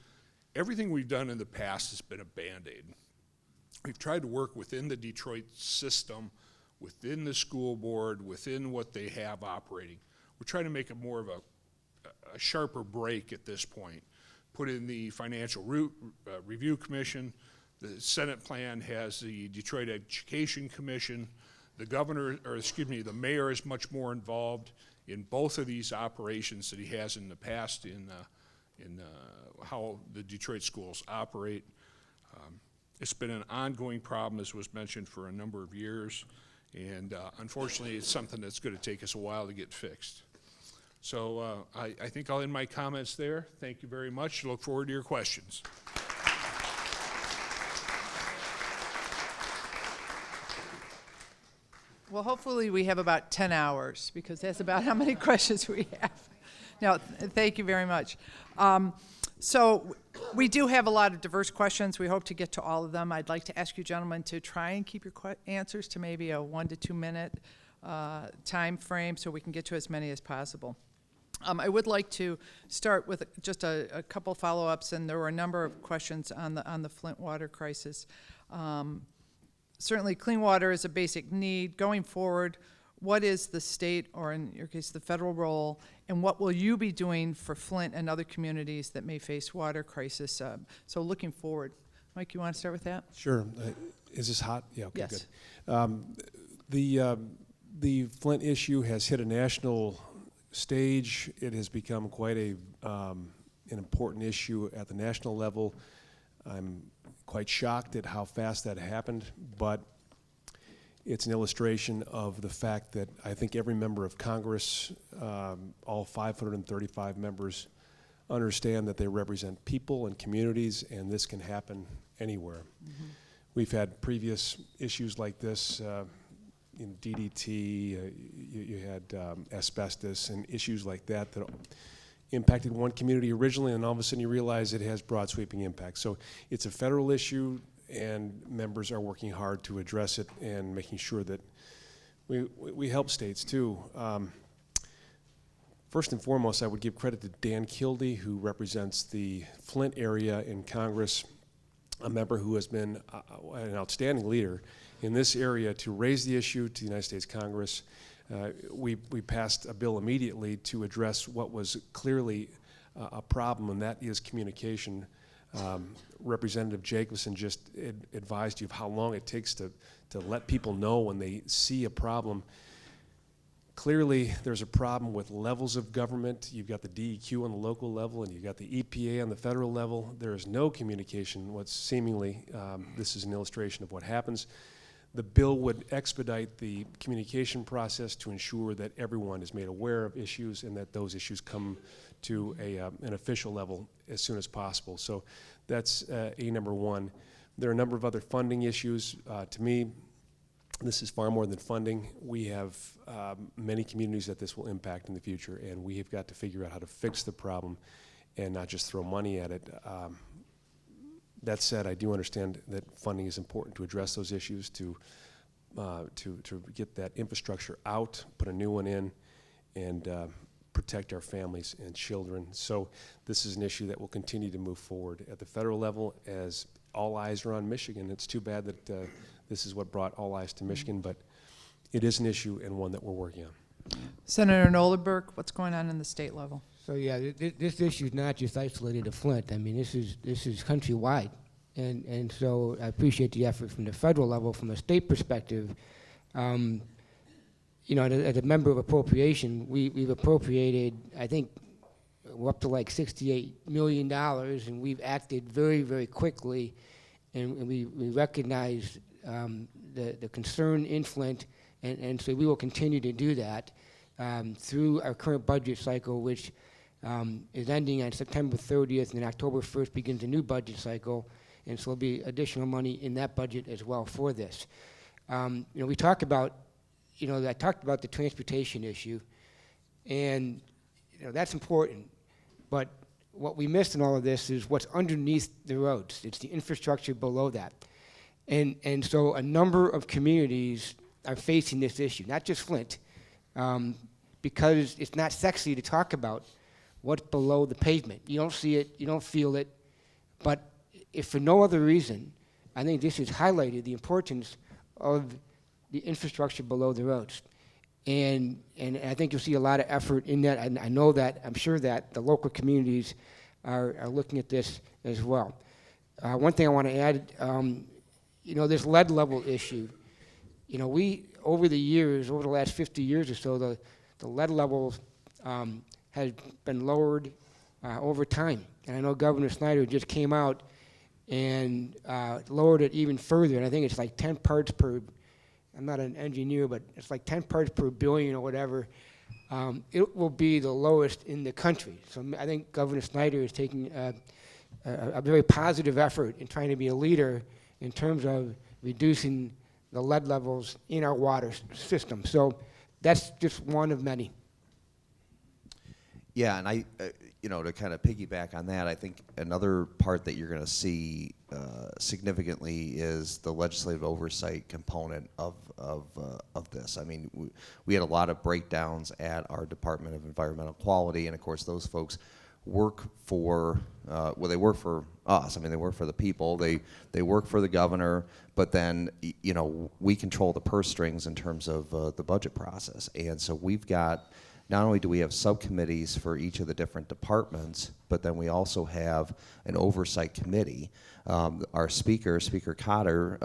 everything we've done in the past has been a Band-Aid. We've tried to work within the Detroit system, within the school board, within what they have operating. We're trying to make it more of a sharper break at this point. Put in the Financial Review Commission. The Senate plan has the Detroit Education Commission. The governor, or excuse me, the mayor is much more involved in both of these operations that he has in the past in how the Detroit schools operate. It's been an ongoing problem, as was mentioned, for a number of years, and unfortunately it's something that's going to take us a while to get fixed. So I think I'll end my comments there. Thank you very much. Look forward to your questions. Well, hopefully we have about 10 hours, because that's about how many questions we have. No, thank you very much. So we do have a lot of diverse questions. We hope to get to all of them. I'd like to ask you gentlemen to try and keep your answers to maybe a 1 to 2 minute time frame so we can get to as many as possible. I would like to start with just a couple follow-ups, and there were a number of questions on the Flint water crisis. Certainly, clean water is a basic need. Going forward, what is the state, or in your case, the federal role, and what will you be doing for Flint and other communities that may face water crisis? So looking forward. Mike, you want to start with that? Sure. Is this hot? Yeah, okay, Yes. good. The Flint issue has hit a national stage. It has become quite an important issue at the national level. I'm quite shocked at how fast that happened, but it's an illustration of the fact that I think every member of Congress, all 535 members, understand that they represent people and communities, and this can happen anywhere. Mm-hmm. We've had previous issues like this, in DDT, you had asbestos and issues like that that impacted one community originally, and all of a sudden you realize it has broad sweeping impact. So it's a federal issue, and members are working hard to address it and making sure that we help states too. First and foremost, I would give credit to Dan Kildee, who represents the Flint area in Congress, a member who has been an outstanding leader in this area to raise the issue to the United States Congress. We passed a bill immediately to address what was clearly a problem, and that is communication. Representative Jacobson just advised you of how long it takes to let people know when they see a problem. Clearly, there's a problem with levels of government. You've got the DEQ on the local level, and you've got the EPA on the federal level. There is no communication. What's seemingly, this is an illustration of what happens. The bill would expedite the communication process to ensure that everyone is made aware of issues and that those issues come to an official level as soon as possible. So that's number one. There are a number of other funding issues. To me, this is far more than funding. We have many communities that this will impact in the future, and we have got to figure out how to fix the problem and not just throw money at it. That said, I do understand that funding is important to address those issues, to get that infrastructure out, put a new one in, and protect our families and children. So this is an issue that will continue to move forward at the federal level as all eyes are on Michigan. It's too bad that this is what brought all eyes to Michigan, but it is an issue and one that we're working on. Senator Knollenberg, what's going on in the state level? So yeah, this issue is not just isolated to Flint. I mean, this is countrywide, and so I appreciate the effort from the federal level. From a state perspective, you know, as a member of appropriation, we've appropriated, I think, we're up to like $68 million, and we've acted very, very quickly, and we recognize the concern in Flint, and so we will continue to do that through our current budget cycle, which is ending on September 30th, and October 1st begins a new budget cycle, and so there'll be additional money in that budget as well for this. You know, we talk about, you know, I talked about the transportation issue, and you know, that's important, but what we missed in all of this is what's underneath the roads. It's the infrastructure below that. And so a number of communities are facing this issue, not just Flint, because it's not sexy to talk about what's below the pavement. You don't see it, you don't feel it, but if for no other reason, I think this has highlighted the importance of the infrastructure below the roads. And I think you'll see a lot of effort in that, and I know that, I'm sure that the local communities are looking at this as well. One thing I want to add, you know, this lead level issue, you know, we, over the years, over the last 50 years or so, the lead levels has been lowered over time. And I know Governor Snyder just came out and lowered it even further, and I think it's like 10 parts per, I'm not an engineer, but it's like 10 parts per billion or whatever. It will be the lowest in the country. So I think Governor Snyder is taking a very positive effort in trying to be a leader in terms of reducing the lead levels in our water system. So that's just one of many. Yeah, and to kind of piggyback on that, I think another part that you're going to see significantly is the legislative oversight component of this. I mean, we had a lot of breakdowns at our Department of Environmental Quality, and of course, those folks work for they work for us. I mean, they work for the people. They work for the governor, but then we control the purse strings in terms of the budget process, and so we've got. Not only do we have subcommittees for each of the different departments, but then we also have an oversight committee. Our speaker, Speaker Cotter,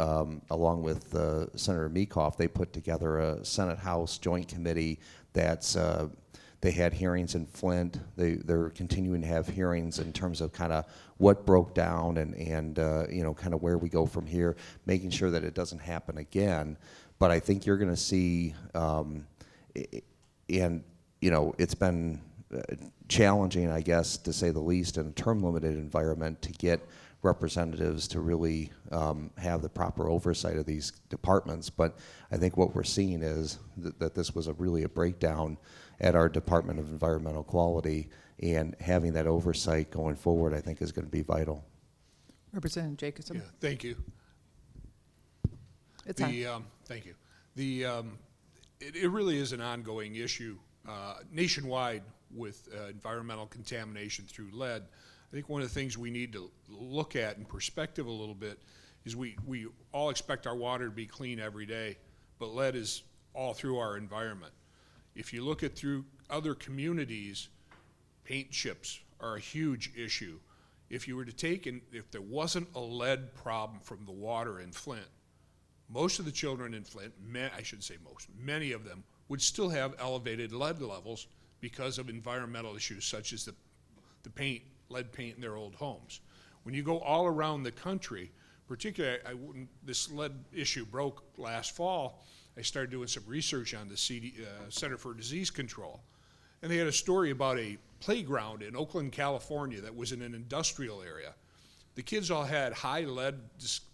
along with Senator Meekhoff, they put together a Senate-House joint committee that's they had hearings in Flint. They're continuing to have hearings in terms of kind of what broke down and kind of where we go from here, making sure that it doesn't happen again. But I think you're going to see, it's been challenging, I guess, to say the least, in a term-limited environment to get representatives to really have the proper oversight of these departments. But I think what we're seeing is that this was really a breakdown at our Department of Environmental Quality, and having that oversight going forward, I think, is going to be vital. Representative Jacobson. Yeah, thank you. It's on. Thank you. It really is an ongoing issue nationwide with environmental contamination through lead. I think one of the things we need to look at in perspective a little bit is we all expect our water to be clean every day, but lead is all through our environment. If you look at through other communities, paint chips are a huge issue. If you were to take, and if there wasn't a lead problem from the water in Flint, most of the children in Flint, I shouldn't say most, many of them would still have elevated lead levels because of environmental issues such as the lead paint in their old homes. When you go all around the country, particularly this lead issue broke last fall, I started doing some research on the Center for Disease Control. And they had a story about a playground in Oakland, California that was in an industrial area. The kids all had high lead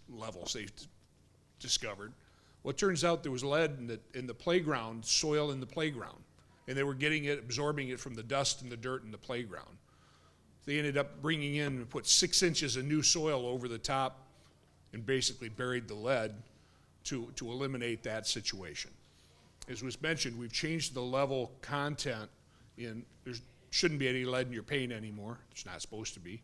levels, they discovered. Well, it turns out there was lead in the playground, soil in the playground. And they were getting it, absorbing it from the dust and the dirt in the playground. They ended up bringing in and put 6 inches of new soil over the top and basically buried the lead to eliminate that situation. As was mentioned, we've changed the level content there shouldn't be any lead in your paint anymore. It's not supposed to be.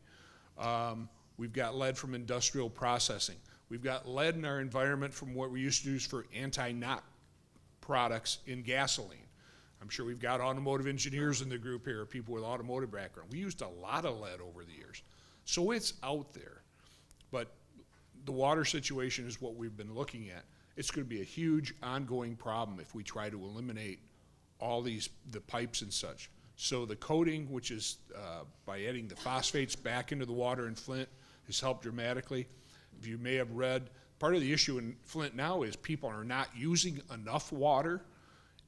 We've got lead from industrial processing. We've got lead in our environment from what we used to use for anti-knock products in gasoline. I'm sure we've got automotive engineers in the group here, people with automotive background. We used a lot of lead over the years. So it's out there. But the water situation is what we've been looking at. It's going to be a huge ongoing problem if we try to eliminate all the pipes and such. So the coating, which is by adding the phosphates back into the water in Flint, has helped dramatically. If you may have read, part of the issue in Flint now is people are not using enough water,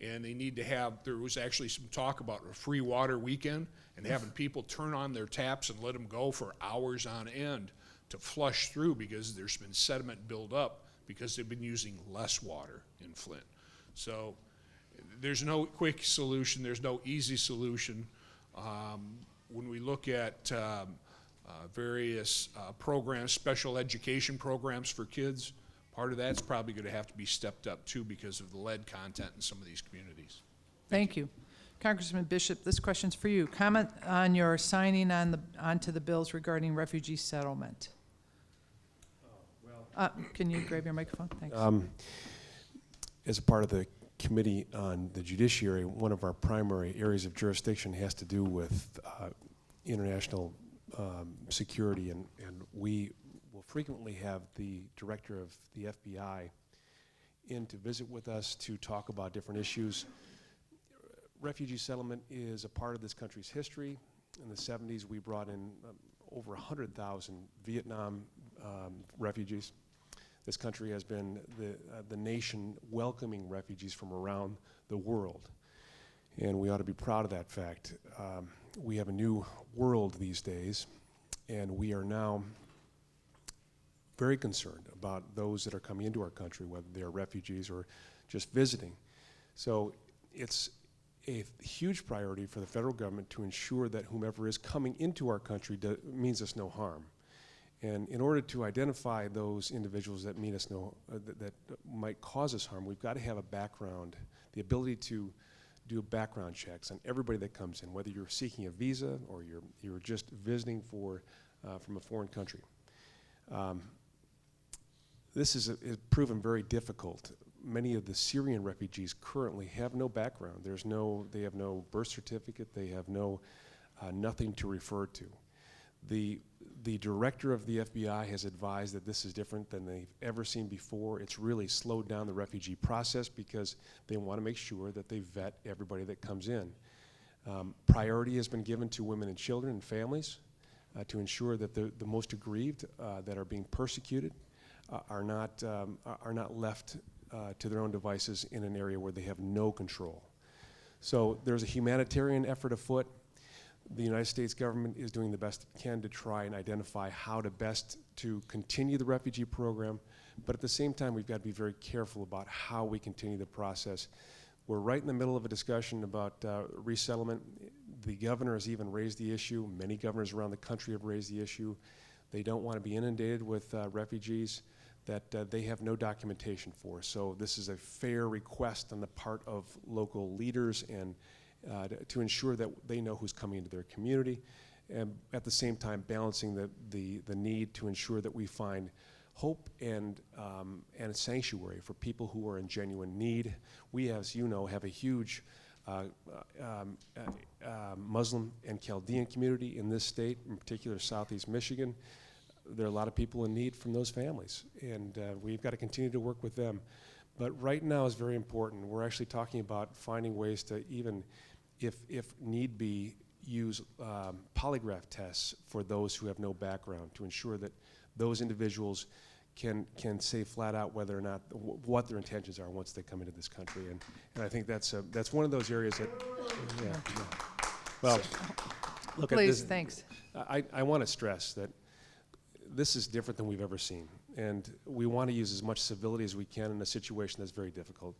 and they need to have, there was actually some talk about a free water weekend and having people turn on their taps and let them go for hours on end to flush through because there's been sediment build up because they've been using less water in Flint. So there's no quick solution, there's no easy solution. When we look at various programs, special education programs for kids, part of that's probably going to have to be stepped up too because of the lead content in some of these communities. Thank you. Congressman Bishop, this question's for you. Comment on your signing onto the bills regarding refugee settlement. Can you grab your microphone? Thanks. As a part of the Committee on the Judiciary, one of our primary areas of jurisdiction has to do with international security, and we will frequently have the director of the FBI in to visit with us to talk about different issues. Refugee settlement is a part of this country's history. In the 70s, we brought in over 100,000 Vietnam refugees. This country has been the nation welcoming refugees from around the world, and we ought to be proud of that fact. We have a new world these days, and we are now very concerned about those that are coming into our country, whether they are refugees or just visiting. So it's a huge priority for the federal government to ensure that whomever is coming into our country means us no harm. And in order to identify those individuals that mean us that might cause us harm, we've got to have a background, the ability to do background checks on everybody that comes in, whether you're seeking a visa or you're just visiting from a foreign country. This is proven very difficult. Many of the Syrian refugees currently have no background. They have no birth certificate. They have nothing to refer to. The director of the FBI has advised that this is different than they've ever seen before. It's really slowed down the refugee process because they want to make sure that they vet everybody that comes in. Priority has been given to women and children and families to ensure that the most aggrieved that are being persecuted are not left to their own devices in an area where they have no control. So there's a humanitarian effort afoot. The United States government is doing the best it can to try and identify how to best to continue the refugee program, but at the same time we've got to be very careful about how we continue the process. We're right in the middle of a discussion about resettlement. The governor has even raised the issue. Many governors around the country have raised the issue. They don't want to be inundated with refugees that they have no documentation for. So this is a fair request on the part of local leaders and to ensure that they know who's coming into their community, and at the same time balancing the need to ensure that we find hope and a sanctuary for people who are in genuine need. We, as you know, have a huge Muslim and Chaldean community in this state, in particular Southeast Michigan. There are a lot of people in need from those families, and we've got to continue to work with them. But right now is very important. We're actually talking about finding ways to even, if need be, use polygraph tests for those who have no background to ensure that those individuals can say flat out whether or not what their intentions are once they come into this country. And I think that's one of those areas that, yeah. Well, look, Please, thanks. I want to stress that this is different than we've ever seen, and we want to use as much civility as we can in a situation that's very difficult.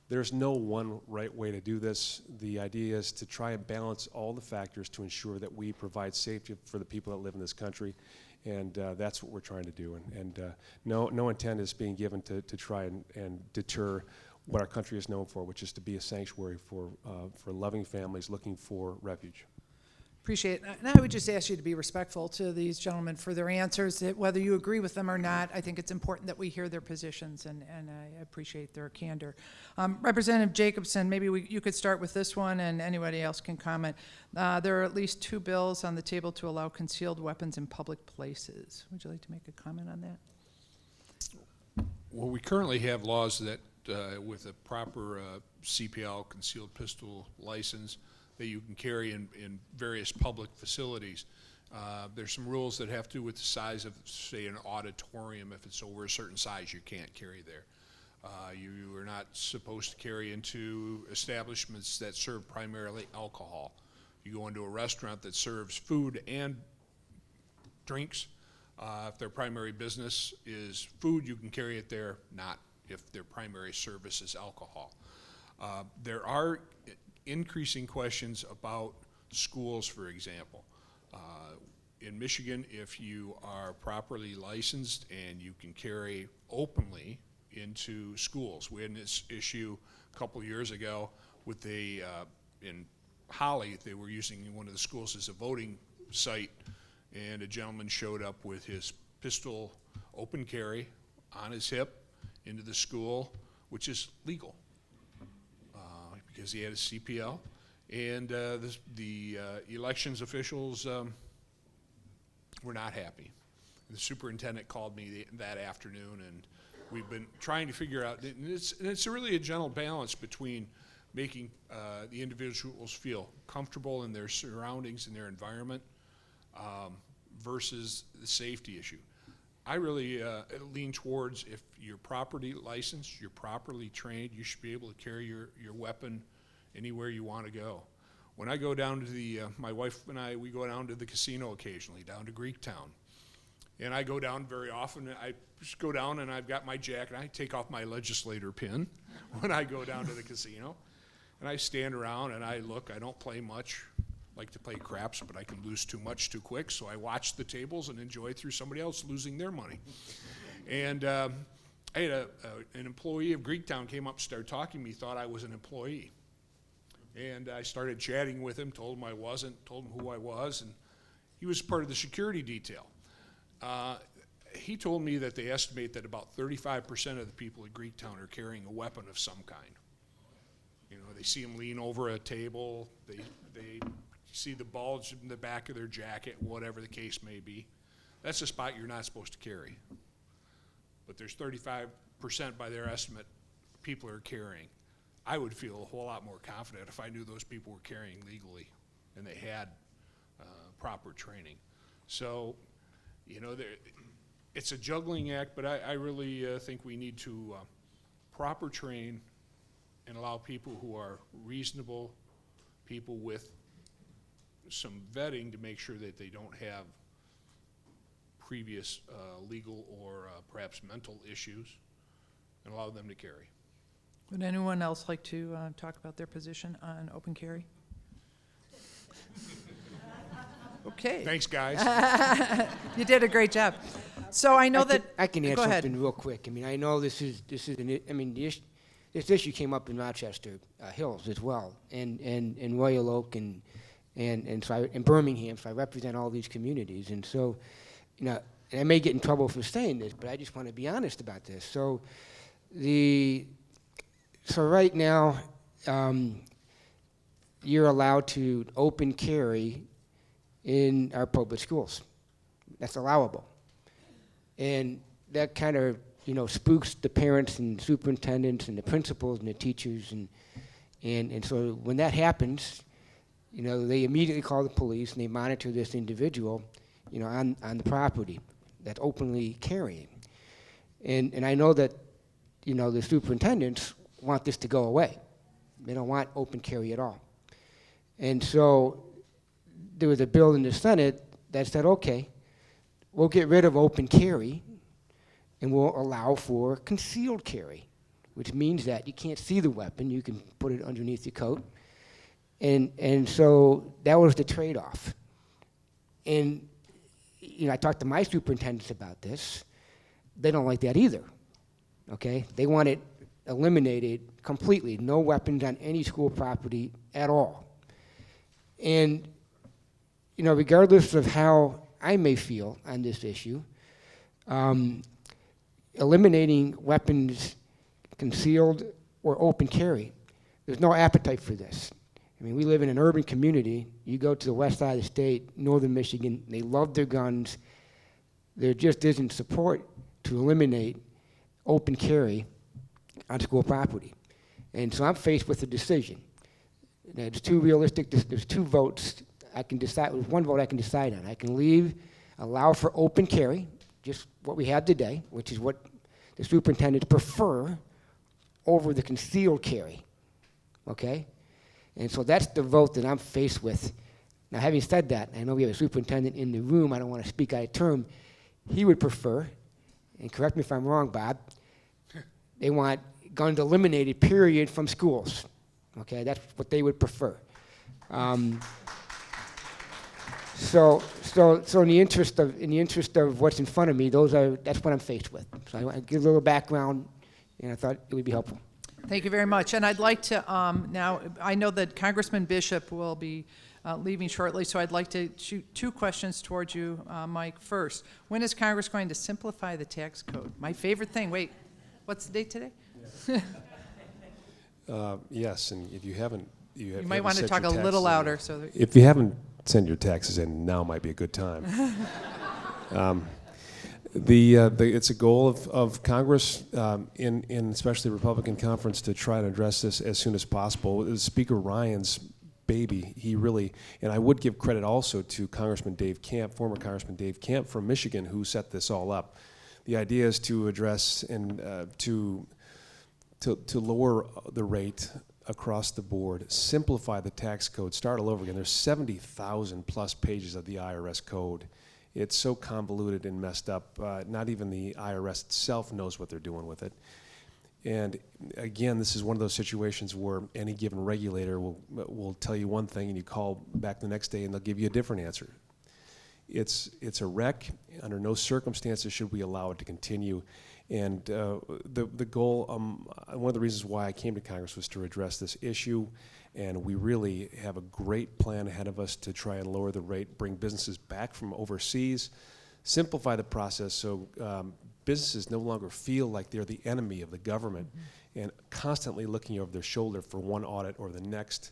There's no one right way to do this. The idea is to try and balance all the factors to ensure that we provide safety for the people that live in this country, and that's what we're trying to do. And no intent is being given to try and deter what our country is known for, which is to be a sanctuary for loving families looking for refuge. Appreciate it. And I would just ask you to be respectful to these gentlemen for their answers. Whether you agree with them or not, I think it's important that we hear their positions, and I appreciate their candor. Representative Jacobson, maybe you could start with this one, and anybody else can comment. There are at least 2 bills on the table to allow concealed weapons in public places. Would you like to make a comment on that? Well, we currently have laws that, with a proper CPL, concealed pistol license, that you can carry in various public facilities. There's some rules that have to do with the size of, say, an auditorium. If it's over a certain size, you can't carry there. You are not supposed to carry into establishments that serve primarily alcohol. You go into a restaurant that serves food and drinks. If their primary business is food, you can carry it there, not if their primary service is alcohol. There are increasing questions about schools, for example. In Michigan, if you are properly licensed and you can carry openly into schools. We had this issue a couple years ago with in Holly, they were using one of the schools as a voting site, and a gentleman showed up with his pistol open carry on his hip into the school, which is legal. Because he had a CPL, and the elections officials were not happy. The superintendent called me that afternoon, and we've been trying to figure out, and it's really a gentle balance between making the individuals feel comfortable in their surroundings and their environment versus the safety issue. I really lean towards, if you're properly licensed, you're properly trained, you should be able to carry your weapon anywhere you want to go. When I go down to my wife and I, we go down to the casino occasionally, down to Greektown. And I go down very often. I just go down and I've got my jacket. I take off my legislator pin when I go down to the casino. And I stand around and I look. I don't play much. Like to play craps, but I can lose too much too quick. So I watch the tables and enjoy through somebody else losing their money. And I had an employee of Greektown came up and started talking to me, thought I was an employee. And I started chatting with him, told him I wasn't, told him who I was, and he was part of the security detail. He told me that they estimate that about 35% of the people at Greektown are carrying a weapon of some kind. You know, they see them lean over a table, they see the bulge in the back of their jacket, whatever the case may be. That's a spot you're not supposed to carry. But there's 35% by their estimate people are carrying. I would feel a whole lot more confident if I knew those people were carrying legally and they had proper training. So, you know, it's a juggling act, but I really think we need to proper train and allow people who are reasonable, people with some vetting to make sure that they don't have previous legal or perhaps mental issues, and allow them to carry. Would anyone else like to talk about their position on open carry? Okay. Thanks, guys. You did a great job. So I know I can add go ahead. something real quick. I mean, I know this is this issue came up in Rochester Hills as well, and Royal Oak and Birmingham. So I represent all these communities, and so, you know, and I may get in trouble for saying this, but I just want to be honest about this. So right now, you're allowed to open carry in our public schools. That's allowable. And that kind of, you know, spooks the parents and superintendents and the principals and the teachers. And so when that happens, you know, they immediately call the police and they monitor this individual, you know, on the property that's openly carrying. And I know that, you know, the superintendents want this to go away. They don't want open carry at all. And so there was a bill in the Senate that said, okay, we'll get rid of open carry and we'll allow for concealed carry, which means that you can't see the weapon, you can put it underneath your coat. And so that was the trade-off. And, you know, I talked to my superintendents about this. They don't like that either, okay? They want it eliminated completely, no weapons on any school property at all. And, you know, regardless of how I may feel on this issue, eliminating weapons concealed or open carry, there's no appetite for this. I mean, we live in an urban community. You go to the west side of the state, northern Michigan, they love their guns. There just isn't support to eliminate open carry on school property. And so I'm faced with a decision. There's there's two votes I can decide, with one vote I can decide on. I can allow for open carry, just what we have today, which is what the superintendents prefer over the concealed carry, okay? And so that's the vote that I'm faced with. Now, having said that, I know we have a superintendent in the room, I don't want to speak out of term, he would prefer, and correct me if I'm wrong, Bob, they want guns eliminated, period, from schools. Okay, that's what they would prefer. So in the interest of what's in front of me, that's what I'm faced with. So I want to give a little background, and I thought it would be helpful. Thank you very much. And I'd like to now, I know that Congressman Bishop will be leaving shortly, so I'd like to shoot two questions towards you, Mike. First, when is Congress going to simplify the tax code? My favorite thing. Wait, what's the date today? Yes, and if you haven't, you might want to talk a little louder. So that if you haven't sent your taxes in, now might be a good time. It's a goal of Congress, in especially the Republican conference, to try to address this as soon as possible. Speaker Ryan's baby, he really, and I would give credit also to Congressman Dave Camp, former Congressman Dave Camp from Michigan, who set this all up. The idea is to address and to lower the rate across the board, simplify the tax code, start all over again. There's 70,000 plus pages of the IRS code. It's so convoluted and messed up, not even the IRS itself knows what they're doing with it. And again, this is one of those situations where any given regulator will tell you one thing and you call back the next day and they'll give you a different answer. It's a wreck. Under no circumstances should we allow it to continue. And the goal, one of the reasons why I came to Congress was to address this issue. And we really have a great plan ahead of us to try and lower the rate, bring businesses back from overseas, simplify the process so businesses no longer feel like they're the enemy of the government and constantly looking over their shoulder for one audit or the next.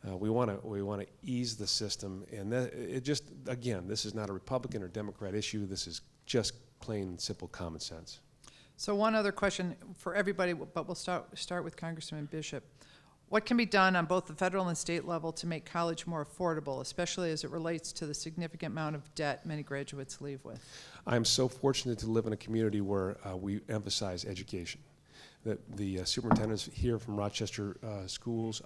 We want to ease the system, and it just, again, this is not a Republican or Democrat issue. This is just plain and simple common sense. So one other question for everybody, but we'll start with Congressman Bishop. What can be done on both the federal and state level to make college more affordable, especially as it relates to the significant amount of debt many graduates leave with? I'm so fortunate to live in a community where we emphasize education. The superintendents here from Rochester schools,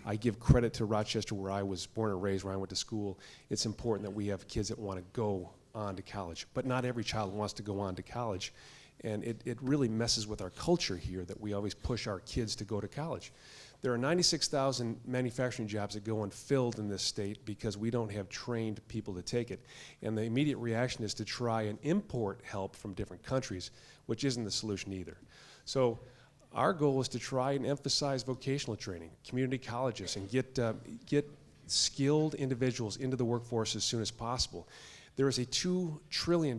I give credit to Rochester where I was born and raised, where I went to school. It's important that we have kids that want to go on to college, but not every child wants to go on to college. And it really messes with our culture here that we always push our kids to go to college. There are 96,000 manufacturing jobs that go unfilled in this state because we don't have trained people to take it. And the immediate reaction is to try and import help from different countries, which isn't the solution either. So our goal is to try and emphasize vocational training, community colleges, and get skilled individuals into the workforce as soon as possible. There is a $2 trillion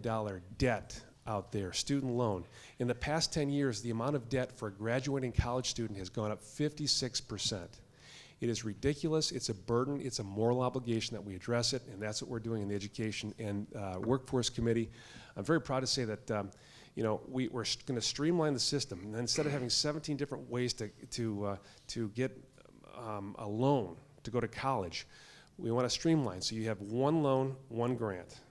debt out there, student loan. In the past 10 years, the amount of debt for a graduating college student has gone up 56%. It is ridiculous, it's a burden, it's a moral obligation that we address it, and that's what we're doing in the Education and Workforce Committee. I'm very proud to say that we're going to streamline the system. And instead of having 17 different ways to get a loan to go to college, we want to streamline. So you have one loan, one grant.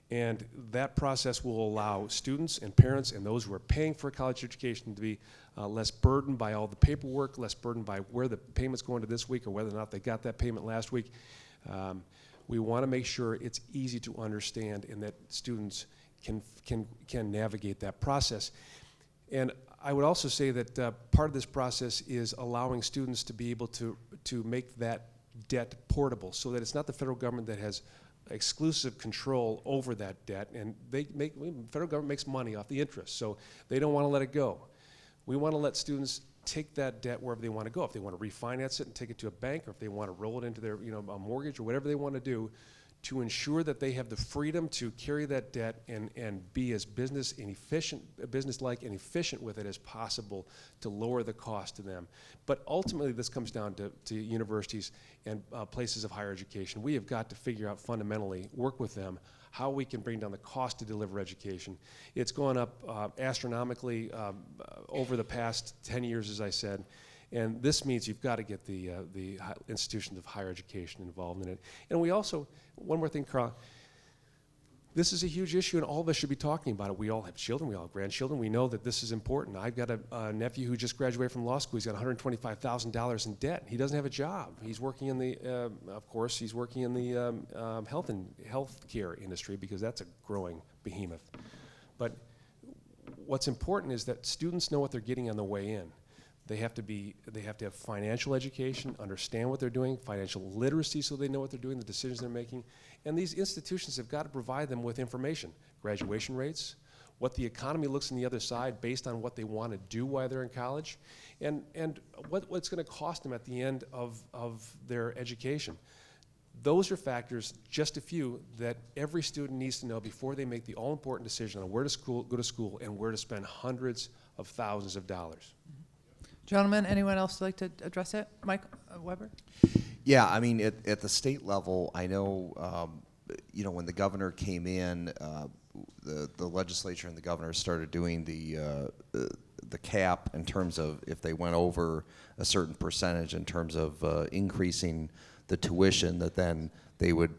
And that process will allow students and parents and those who are paying for a college education to be less burdened by all the paperwork, less burdened by where the payment's going to this week or whether or not they got that payment last week. We want to make sure it's easy to understand and that students can navigate that process. And I would also say that part of this process is allowing students to be able to make that debt portable so that it's not the federal government that has exclusive control over that debt, and the federal government makes money off the interest, so they don't want to let it go. We want to let students take that debt wherever they want to go. If they want to refinance it and take it to a bank, or if they want to roll it into their a mortgage or whatever they want to do, to ensure that they have the freedom to carry that debt and be as business-like and efficient with it as possible to lower the cost to them. But ultimately, this comes down to universities and places of higher education. We have got to figure out fundamentally, work with them, how we can bring down the cost to deliver education. It's gone up astronomically over the past 10 years, as I said. And this means you've got to get the institutions of higher education involved in it. And we also, one more thing, Carl, this is a huge issue and all of us should be talking about it. We all have children, we all have grandchildren. We know that this is important. I've got a nephew who just graduated from law school. He's got $125,000 in debt. He doesn't have a job. He's working in the, of course, he's working in the health care industry because that's a growing behemoth. But what's important is that students know what they're getting on the way in. They have to have financial education, understand what they're doing, financial literacy so they know what they're doing, the decisions they're making. And these institutions have got to provide them with information, graduation rates, what the economy looks on the other side based on what they want to do while they're in college, and what's going to cost them at the end of their education. Those are factors, just a few, that every student needs to know before they make the all-important decision on where to go to school and where to spend hundreds of thousands of dollars. Gentlemen, anyone else like to address it? Mike Weber? Yeah, I mean, at the state level, I know, when the governor came in, the legislature and the governor started doing the cap in terms of if they went over a certain percentage in terms of increasing the tuition, that then they would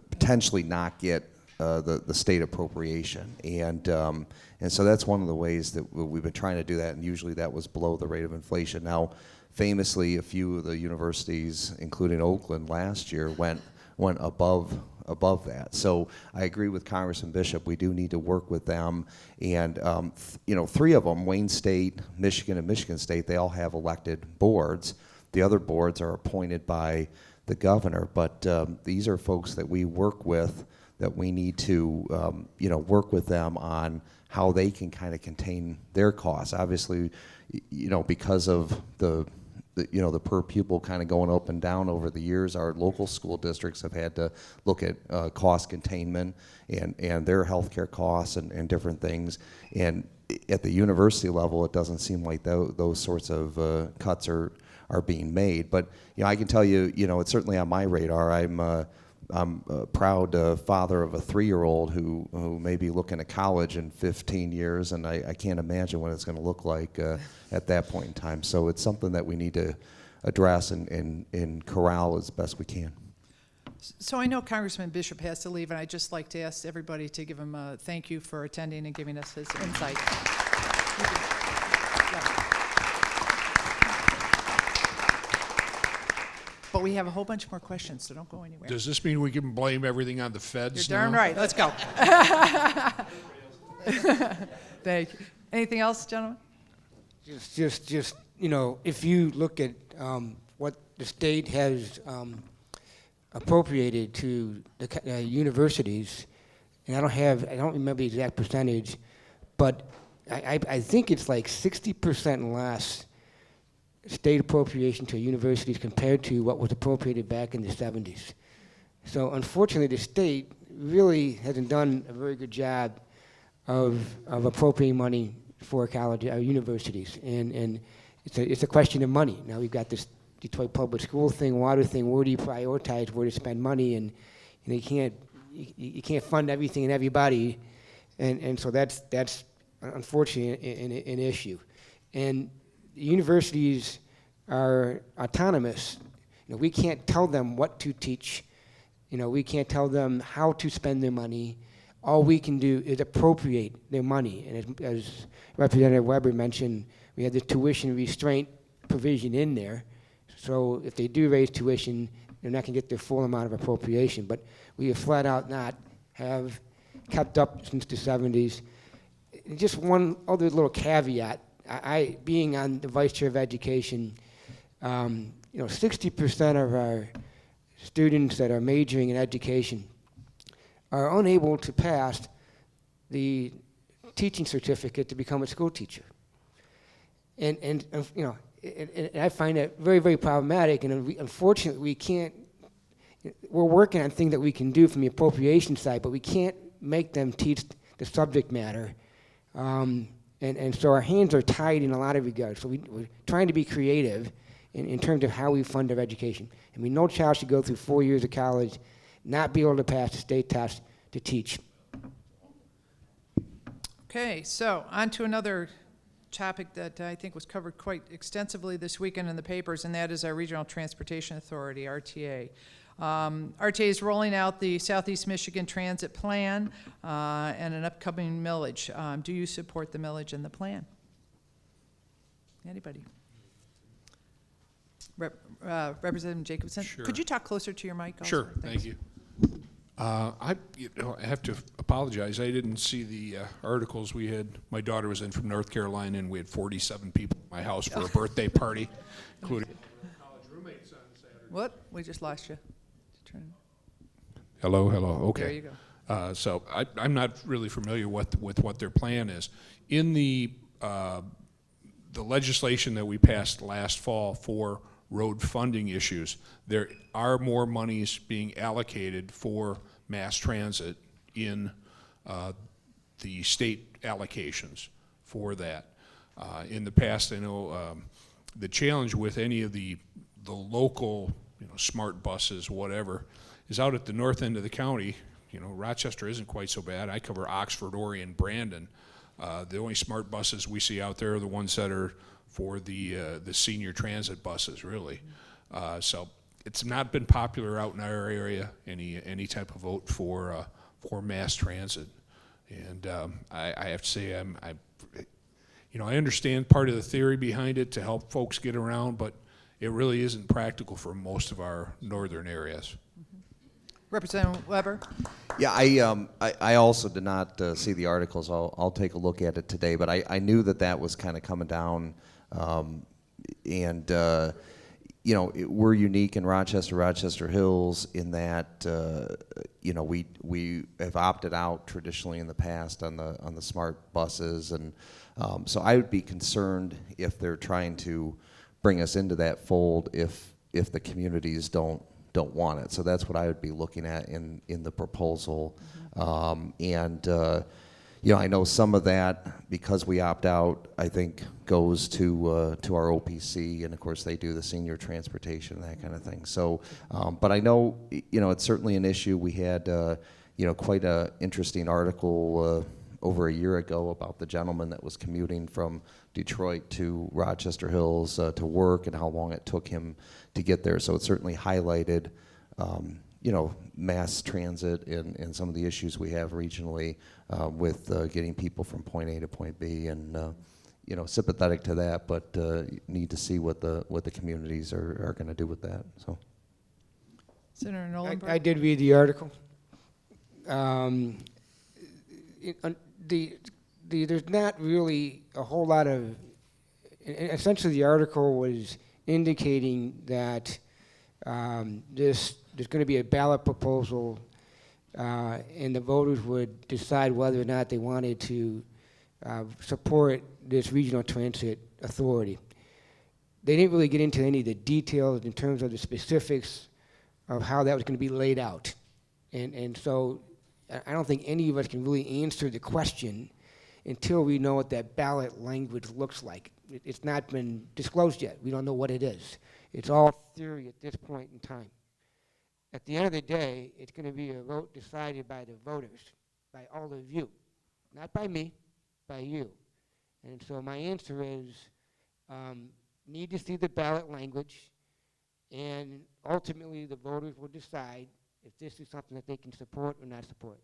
potentially not get the state appropriation, and so that's one of the ways that we've been trying to do that, and usually that was below the rate of inflation. Now, famously, a few of the universities, including Oakland last year, went above above that. So I agree with Congressman Bishop. We do need to work with them. And, you know, 3 of them, Wayne State, Michigan, and Michigan State, they all have elected boards. The other boards are appointed by the governor. But these are folks that we work with, that we need to, you know, work with them on how they can kind of contain their costs. Obviously, you know, because of the you know, the per pupil kind of going up and down over the years, our local school districts have had to look at cost containment and their healthcare costs and different things. And at the university level, it doesn't seem like those sorts of cuts are being made. But you know, I can tell you, you know, it's certainly on my radar. I'm a proud father of a 3-year-old who may be looking at college in 15 years, and I can't imagine what it's going to look like at that point in time. So it's something that we need to address and corral as best we can. So I know Congressman Bishop has to leave, and I'd just like to ask everybody to give him a thank you for attending and giving us his insight. But we have a whole bunch more questions, so don't go anywhere. Does this mean we can blame everything on the feds You're darn now? right. Let's go. Thank you. Anything else, gentlemen? Just you know, if you look at what the state has appropriated to the universities, and I don't remember the exact percentage, but I think it's like 60% less state appropriation to universities compared to what was appropriated back in the 70s. So unfortunately, the state really hasn't done a very good job of appropriating money for college, universities, and it's a question of money. Now we've got this Detroit public school thing, water thing. Where do you prioritize where to spend money? And you can't fund everything and everybody, and so that's unfortunately an issue. And universities are autonomous. You know, we can't tell them what to teach. You know, we can't tell them how to spend their money. All we can do is appropriate their money. And as Representative Weber mentioned, we have the tuition restraint provision in there. So if they do raise tuition, they're not going to get their full amount of appropriation. But we have flat out not have kept up since the 70s. And just one other little caveat. I being on the vice chair of education, you know, 60% of our students that are majoring in education are unable to pass the teaching certificate to become a school teacher. And you know, and I find that very, very problematic. And unfortunately, we can't. We're working on things that we can do from the appropriation side, but we can't make them teach the subject matter. And so our hands are tied in a lot of regards. So we're trying to be creative in terms of how we fund our education. I mean, no child should go through 4 years of college, not be able to pass the state test to teach. Okay, so on to another topic that I think was covered quite extensively this weekend in the papers, and that is our Regional Transportation Authority, RTA. RTA is rolling out the Southeast Michigan Transit Plan and an upcoming millage. Do you support the millage and the plan? Anybody? Representative Jacobson? Sure. Could you talk closer to your mic also? Sure, Thanks. thank you. I have to apologize. I didn't see the articles we had. My daughter was in from North Carolina, and we had 47 people at my house for a birthday party, including college roommates on Saturday. What? We just lost you. Hello, okay. There you go. So I'm not really familiar with what their plan is. In the legislation that we passed last fall for road funding issues, there are more monies being allocated for mass transit in the state allocations for that. In the past, I know the challenge with any of the local, you know, smart buses, whatever, is out at the north end of the county. You know, Rochester isn't quite so bad. I cover Oxford, Orion, Brandon. The only smart buses we see out there are the ones that are for the senior transit buses, really. So it's not been popular out in our area, any type of vote for mass transit. And I have to say, I understand part of the theory behind it to help folks get around, but it really isn't practical for most of our northern areas. Representative Weber? Yeah, I also did not see the articles. I'll take a look at it today, but I knew that was kind of coming down, and we're unique in Rochester Hills in that we have opted out traditionally in the past on the smart buses, and so I would be concerned if they're trying to bring us into that fold if the communities don't want it. So that's what I would be looking at in the proposal. I know some of that, because we opt out, I think goes to our OPC, and of course they do the senior transportation, that kind of thing. So, but I know, it's certainly an issue. We had, quite a interesting article over a year ago about the gentleman that was commuting from Detroit to Rochester Hills to work, and how long it took him to get there. So it certainly highlighted, mass transit and some of the issues we have regionally with getting people from point A to point B, and sympathetic to that, but need to see what the communities are going to do with that. So, Senator Knollenberg? I did read the article. There's not really a whole lot of. Essentially, the article was indicating that there's going to be a ballot proposal, and the voters would decide whether or not they wanted to support this regional transit authority. They didn't really get into any of the details in terms of the specifics of how that was going to be laid out. And so I don't think any of us can really answer the question until we know what that ballot language looks like. It's not been disclosed yet. We don't know what it is. It's all theory at this point in time. At the end of the day, it's going to be a vote decided by the voters, by all of you, not by me, by you. And so my answer is, need to see the ballot language, and ultimately the voters will decide if this is something that they can support or not support.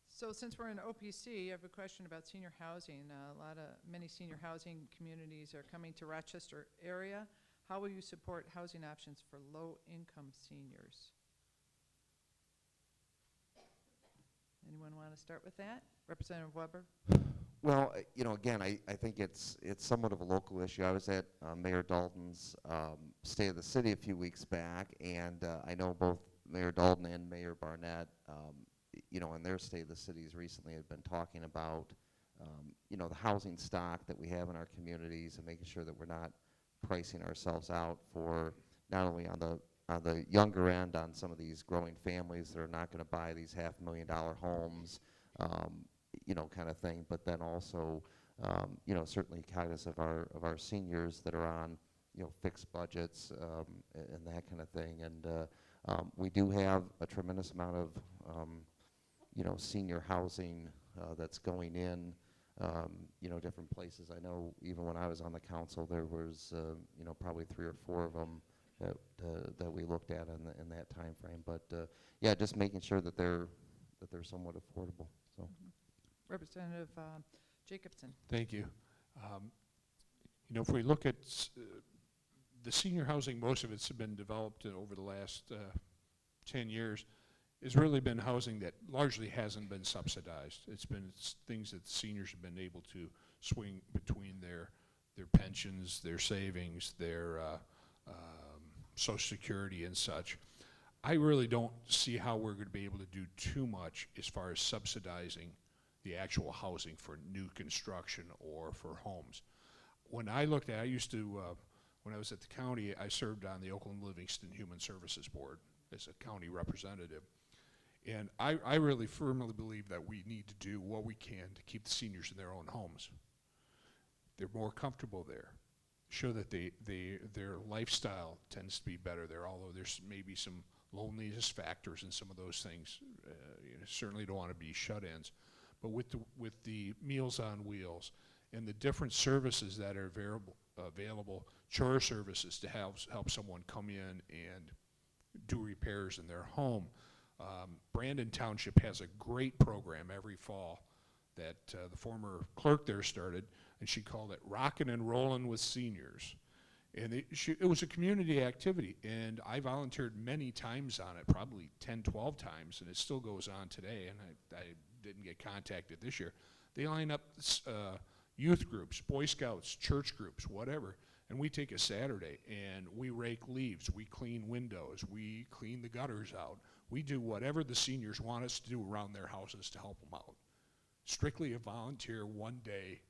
So since we're in OPC, I have a question about senior housing. Many senior housing communities are coming to Rochester area. How will you support housing options for low-income seniors? Anyone want to start with that? Representative Weber? Well, again, I think it's somewhat of a local issue. I was at Mayor Dalton's State of the City a few weeks back, and I know both Mayor Dalton and Mayor Barnett, in their State of the Cities recently had been talking about, the housing stock that we have in our communities, and making sure that we're not pricing ourselves out for not only on the younger end on some of these growing families that are not going to buy these $500,000 homes, kind of thing, but then also, certainly cognizant of our seniors that are on, fixed budgets and that kind of thing. And we do have a tremendous amount of, senior housing that's going in, different places. I know even when I was on the council, there was, probably 3 or 4 of them that we looked at in that time frame. But yeah, just making sure that they're somewhat affordable. So. Mm-hmm. Representative Jacobson. Thank you. If we look at the senior housing, most of it's been developed over the last 10 years. It's really been housing that largely hasn't been subsidized. It's things that seniors have been able to swing between their pensions, their savings, their Social Security and such. I really don't see how we're going to be able to do too much as far as subsidizing the actual housing for new construction or for homes. When I looked at, I used to, when I was at the county, I served on the Oakland Livingston Human Services Board as a county representative. And I really firmly believe that we need to do what we can to keep the seniors in their own homes. They're more comfortable there. Show that their lifestyle tends to be better there, although there's maybe some loneliness factors in some of those things. Certainly don't want to be shut-ins. But with the Meals on Wheels and the different services that are available, chore services to help someone come in and do repairs in their home. Brandon Township has a great program every fall that the former clerk there started, and she called it Rockin' and Rollin' with Seniors. And it was a community activity, and I volunteered many times on it, probably 10, 12 times, and it still goes on today, and I didn't get contacted this year. They line up youth groups, Boy Scouts, church groups, whatever, and we take a Saturday, and we rake leaves, we clean windows, we clean the gutters out. We do whatever the seniors want us to do around their houses to help them out. Strictly a volunteer, one-day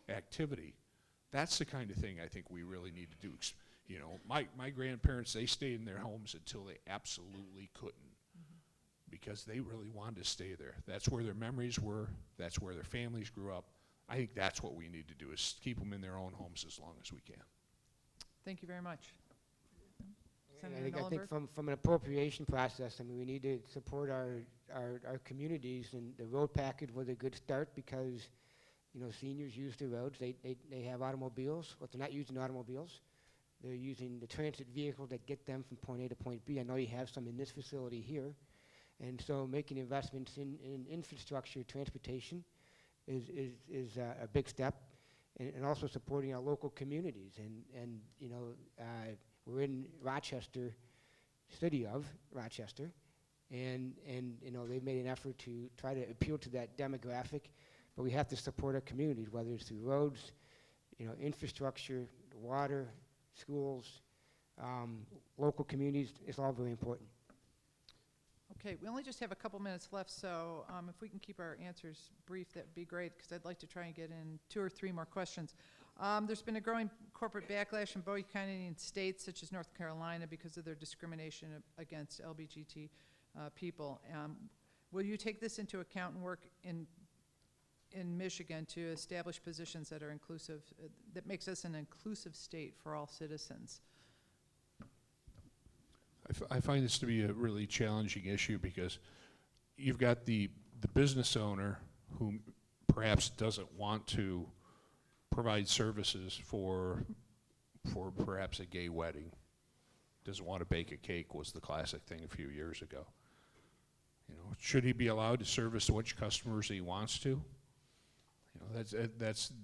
activity. That's the kind of thing I think we really need to do. You know, my grandparents, they stayed in their homes until they absolutely couldn't, because they really wanted to stay there. That's where their memories were. That's where their families grew up. I think that's what we need to do, is keep them in their own homes as long as we can. Thank you very much. And Senator I think Knollenberg? from an appropriation process, I mean, we need to support our communities, and the road package was a good start because, you know, seniors use the roads. They have automobiles. Well, they're not using automobiles. They're using the transit vehicles that get them from point A to point B. I know you have some in this facility here. And so making investments in infrastructure, transportation is a big step, and also supporting our local communities. And you know, we're in Rochester, city of Rochester, and you know, they've made an effort to try to appeal to that demographic, but we have to support our communities, whether it's through roads, you know, infrastructure, water, schools, local communities. It's all very important. Okay, we only just have a couple minutes left, so if we can keep our answers brief, that'd be great, because I'd like to try and get in 2 or 3 more questions. There's been a growing corporate backlash in both Canadian states, such as North Carolina, because of their discrimination against LGBT people. Will you take this into account and work in Michigan to establish positions that are inclusive, that makes us an inclusive state for all citizens? I find this to be a really challenging issue, because you've got the business owner who perhaps doesn't want to provide services for perhaps a gay wedding. Doesn't want to bake a cake was the classic thing a few years ago. You know, should he be allowed to service which customers he wants to? You know,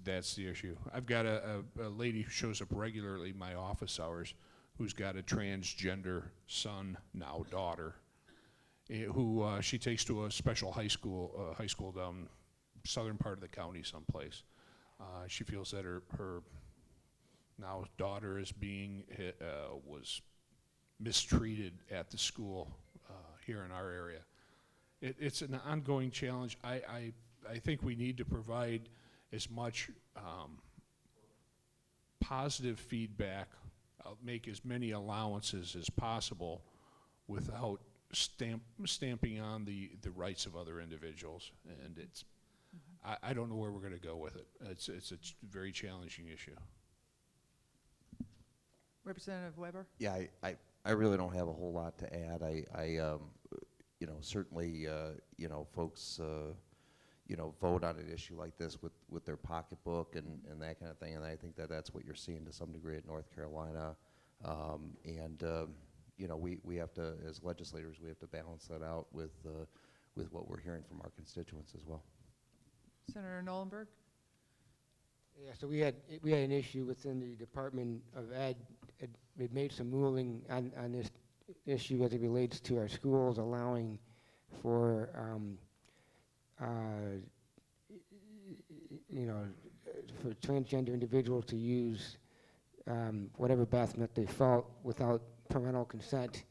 that's the issue. I've got a lady who shows up regularly in my office hours, who's got a transgender son, now daughter, who she takes to a special high school down southern part of the county someplace. She feels that her now daughter is was mistreated at the school here in our area. It's an ongoing challenge. I think we need to provide as much positive feedback, make as many allowances as possible without stamping on the rights of other individuals. And it's, I don't know where we're going to go with it. It's a very challenging issue. Representative Weber? Yeah, I really don't have a whole lot to add. You know, certainly, you know, folks, you know, vote on an issue like this with their pocketbook and that kind of thing, and I think that's what you're seeing to some degree at North Carolina. You know, we have to, as legislators, we have to balance that out with what we're hearing from our constituents as well. Senator Knollenberg? Yeah, so we had an issue within the Department of Ed. It made some ruling on this issue as it relates to our schools, allowing for you know, for transgender individuals to use whatever bathroom that they felt without parental consent.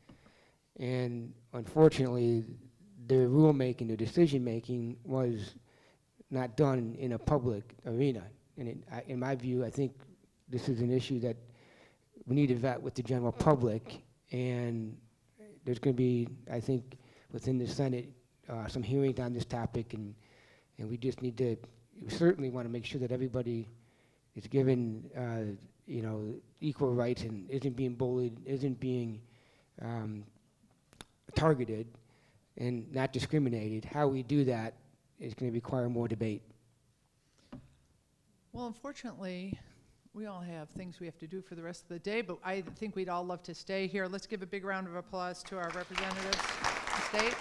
And unfortunately, the rulemaking, the decision making was not done in a public arena. And in my view, I think this is an issue that we need to vet with the general public. And there's going to be, I think, within the Senate, some hearings on this topic, and we just need to, we certainly want to make sure that everybody is given, you know, equal rights and isn't being bullied, isn't being targeted, and not discriminated. How we do that is going to require more debate. Well, unfortunately, we all have things we have to do for the rest of the day, but I think we'd all love to stay here. Let's give a big round of applause to our representatives of the state.